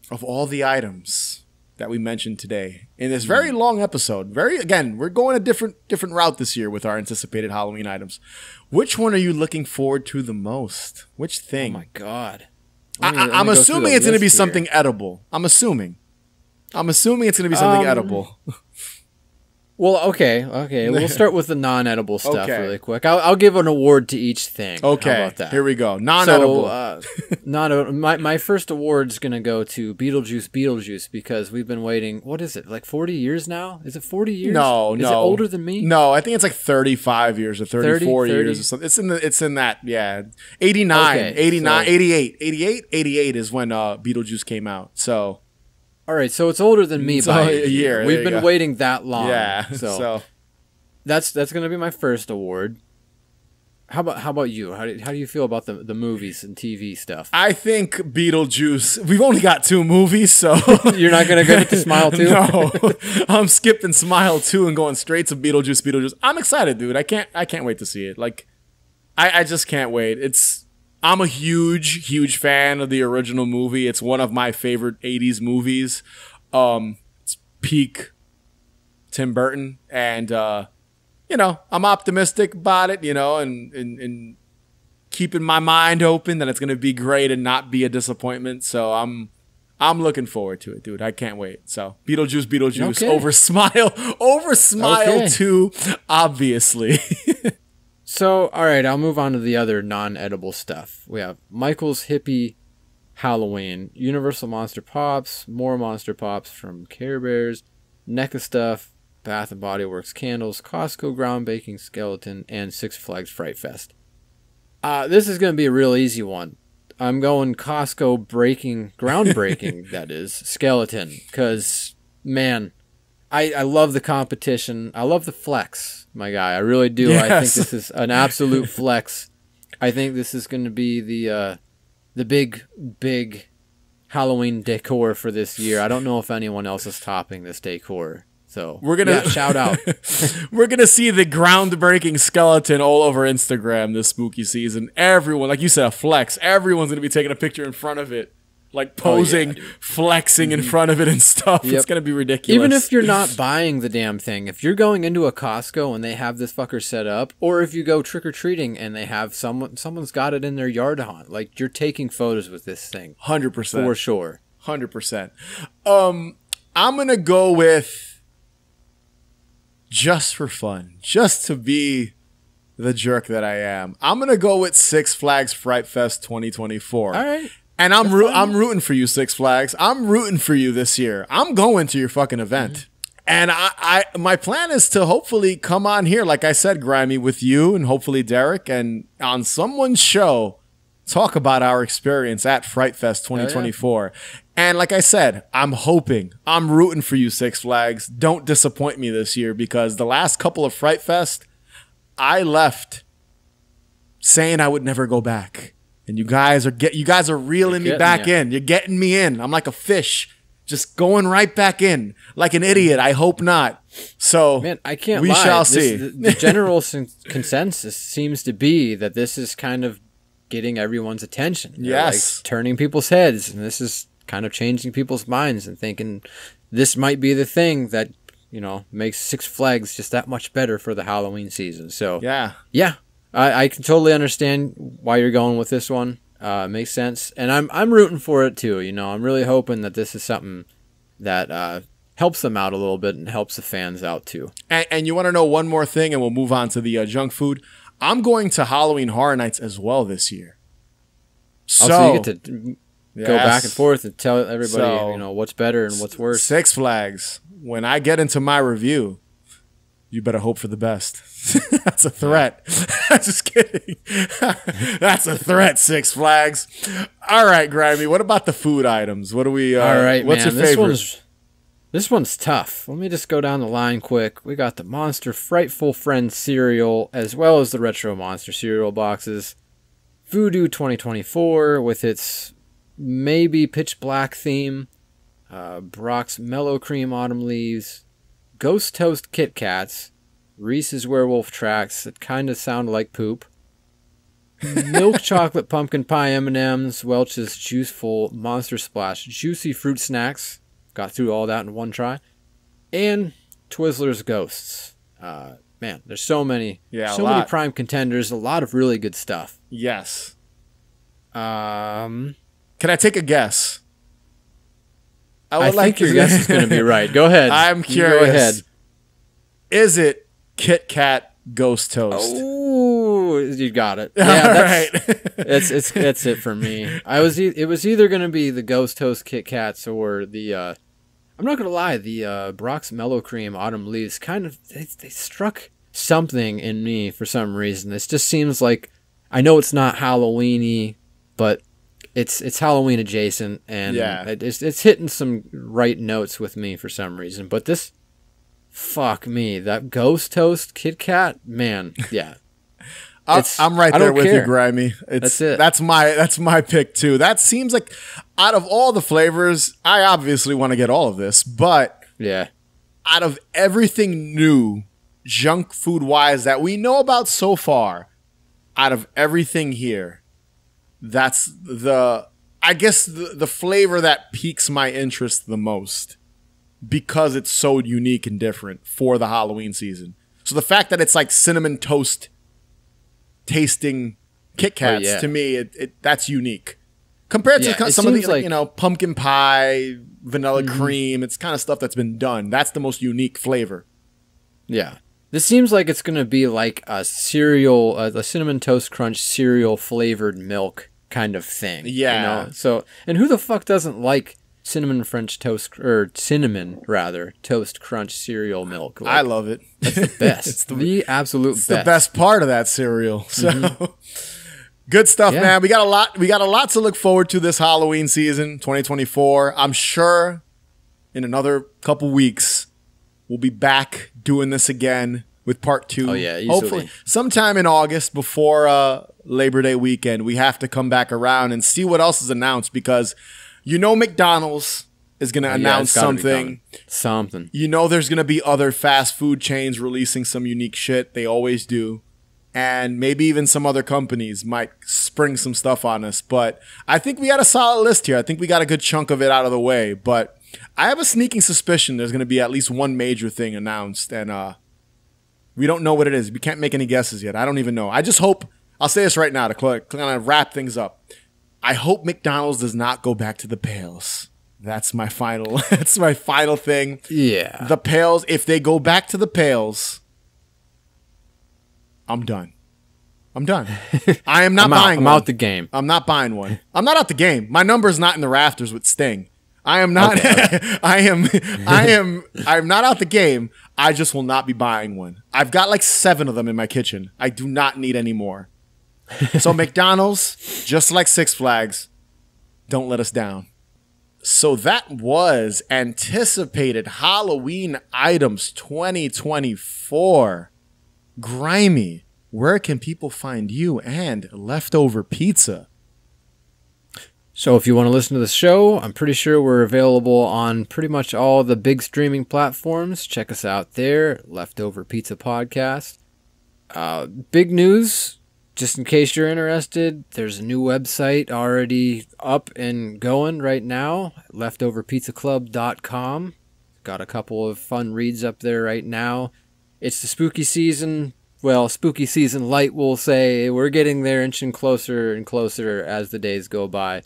of all the items that we mentioned today in this very long episode, again, we're going a different route this year with our anticipated Halloween items. Which one are you looking forward to the most? Which thing? Oh my God. I'm assuming it's going to be something edible. I'm assuming it's going to be something edible. Well, okay. We'll start with the non-edible stuff really quick. I'll give an award to each thing. Okay, how about that? Here we go. Non-edible. So, my first award's going to go to Beetlejuice because we've been waiting, what is it, like 40 years now? Is it 40 years? No. Is it older than me? No, I think it's like 35 years or 34 years or something. It's in that, yeah. 89, Okay, 89, 88 is when Beetlejuice came out, so... All right, so it's older than me by a year. We've been waiting that long. Yeah, so that's going to be my first award. How about you? How do you feel about the movies and TV stuff? I think Beetlejuice. We've only got 2 movies, so you're not going to go to Smile 2? No, I'm skipping Smile 2 and going straight to Beetlejuice. I'm excited, dude. I can't wait to see it. Like, I just can't wait. I'm a huge fan of the original movie. It's one of my favorite 80s movies. It's peak Tim Burton. And, I'm optimistic about it, and keeping my mind open that it's going to be great and not be a disappointment. So I'm looking forward to it, dude. I can't wait. So Beetlejuice over Smile 2, obviously. So, all right, I'll move on to the other non-edible stuff. We have Michael's Hippie Halloween, Universal Monster Pops, more Monster Pops from Care Bears, NECA stuff, Bath & Body Works candles, Costco ground baking skeleton, and Six Flags Fright Fest. This is going to be a real easy one. I'm going Costco groundbreaking, that is, skeleton, because, man... I love the competition. I love the flex, my guy. I really do. Yes. I think this is an absolute flex. I think this is going to be the big Halloween decor for this year. I don't know if anyone else is topping this decor. So we're gonna shout out. We're gonna see the groundbreaking skeleton all over Instagram this spooky season. Everyone, like you said, a flex. Everyone's gonna be taking a picture in front of it. Like posing, flexing in front of it and stuff. Yep. It's going to be ridiculous. Even if you're not buying the damn thing, if you're going into a Costco and they have this fucker set up, or if you go trick-or-treating and they have someone's got it in their yard haunt, like you're taking photos with this thing. 100%. For sure. 100%. I'm going to go with just for fun, just to be the jerk that I am. I'm going to go with Six Flags Fright Fest 2024. All right. And I'm rooting for you, Six Flags. I'm rooting for you this year. I'm going to your fucking event. And my plan is to hopefully come on here, like I said, Grimey, with you and hopefully Derek, and on someone's show, talk about our experience at Fright Fest 2024. And like I said, I'm rooting for you, Six Flags. Don't disappoint me this year, because the last couple of Fright Fest, I left saying I would never go back. And you guys are reeling me back in. You're getting me in. I'm like a fish, just going right back in, like an idiot. I hope not. So, man, I can't we lie. Shall see. The general consensus seems to be that this is kind of getting everyone's attention. Yes, like turning people's heads, and this is kind of changing people's minds and thinking this might be the thing that makes Six Flags just that much better for the Halloween season. So yeah. I can totally understand why you're going with this one. Makes sense, and I'm rooting for it too. I'm really hoping that this is something that helps them out a little bit and helps the fans out too. And you want to know one more thing, and we'll move on to the junk food. I'm going to Halloween Horror Nights as well this year. So you get to go back and forth and tell everybody what's better and what's worse. Six Flags. When I get into my review, You better hope for the best. That's a threat. Just kidding. That's a threat, Six Flags. All right, Grimey, what about the food items? What do we, All right, what's man, your favorite? This one's tough. Let me just go down the line quick. We got the Monster Frightful Friend cereal, as well as the Retro Monster cereal boxes. Voodoo 2024 with its maybe pitch black theme. Brock's Mellow Cream Autumn Leaves. Ghost Toast Kit Kats, Reese's Werewolf Tracks that kind of sound like poop, Milk Chocolate Pumpkin Pie M&Ms, Welch's Juiceful Monster Splash Juicy Fruit Snacks, got through all that in one try, and Twizzlers Ghosts. Man, there's so many, many prime contenders, a lot of really good stuff. Yes. Can I take a guess? I think your guess is going to be right. Go ahead. I'm curious. Go ahead. Is it Kit Kat Ghost Toast? Oh, you got it. Yeah, right. It's it for me. It was either going to be the Ghost Toast Kit Kats or the I'm not going to lie, the Brock's Mellow Cream Autumn Leaves kind of they struck something in me for some reason. This just seems like, I know it's not Halloween-y, but it's Halloween adjacent, and it's hitting some right notes with me for some reason. But this, fuck me, that Ghost Toast Kit Kat, man, yeah. I'm right there with you, Grimey. That's it. That's my pick too. That seems like, out of all the flavors, I obviously want to get all of this, but yeah, out of everything new, junk food wise, that we know about so far, out of everything here, that's the flavor that piques my interest the most, because it's so unique and different for the Halloween season. So the fact that it's like cinnamon toast tasting Kit Kats, to me, that's unique compared to some of the, like, pumpkin pie, vanilla cream. It's kind of stuff that's been done. That's the most unique flavor. Yeah. This seems like it's going to be like a cereal, a Cinnamon Toast Crunch cereal flavored milk kind of thing. Yeah. You know? So, and who the fuck doesn't like cinnamon toast crunch cereal milk? Like, I love it. It's the best. It's the absolute best. The best part of that cereal. So good stuff, man. We got a lot to look forward to this Halloween season, 2024. I'm sure in another couple weeks we'll be back doing this again with part 2. Oh yeah, easily. Hopefully sometime in August before Labor Day weekend. We have to come back around and see what else is announced, because McDonald's is going to announce something. There's going to be other fast food chains releasing some unique shit. They always do. And maybe even some other companies might spring some stuff on us. But I think we got a solid list here. I think we got a good chunk of it out of the way. But I have a sneaking suspicion there's going to be at least one major thing announced. And we don't know what it is. We can't make any guesses yet. I don't even know. I just hope, I'll say this right now to kind of wrap things up. I hope McDonald's does not go back to the pails. That's my final thing. Yeah. The pails, if they go back to the pails, I'm done. I am not buying one. I'm out the game. I'm not buying one. I'm not out the game. My number's not in the rafters with Sting. I am not. Okay. I'm not out the game. I just will not be buying one. I've got like 7 of them in my kitchen. I do not need any more. So McDonald's, just like Six Flags, don't let us down. So that was anticipated Halloween items 2024. Grimey, where can people find you and Leftover Pizza? So if you want to listen to the show, I'm pretty sure we're available on pretty much all the big streaming platforms. Check us out there, Leftover Pizza Podcast. Big news, just in case you're interested, there's a new website already up and going right now, leftoverpizzaclub.com. Got a couple of fun reads up there right now. It's the spooky season. Well, spooky season light, we'll say. We're getting there, inching closer and closer as the days go by.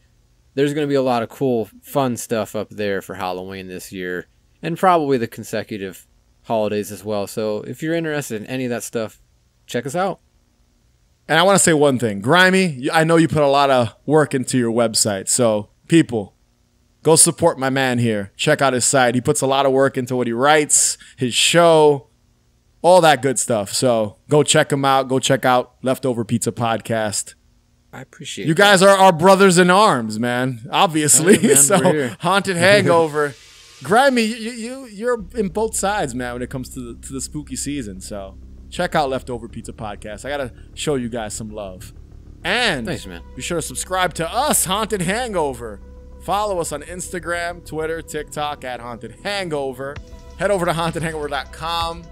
There's going to be a lot of cool, fun stuff up there for Halloween this year, and probably the consecutive holidays as well. So if you're interested in any of that stuff, check us out. And I want to say one thing. Grimey, I know you put a lot of work into your website. So people, go support my man here. Check out his site. He puts a lot of work into what he writes, his show. all that good stuff. So go check them out. Go check out Leftover Pizza Podcast. I appreciate you guys are our brothers in arms, man. Obviously. Hey, man, so Haunted Hangover. Grimey, you're in both sides, man, when it comes to the spooky season. So check out Leftover Pizza Podcast. I got to show you guys some love. And thanks, man. Be sure to subscribe to us, Haunted Hangover. Follow us on Instagram, Twitter, TikTok at Haunted Hangover. Head over to hauntedhangover.com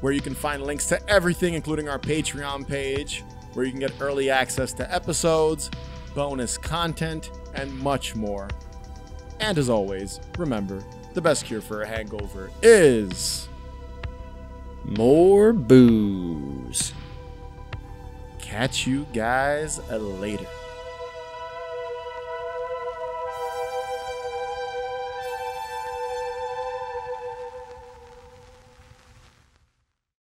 where you can find links to everything, including our Patreon page, where you can get early access to episodes, bonus content, and much more. And as always, remember, the best cure for a hangover is more booze. Catch you guys later.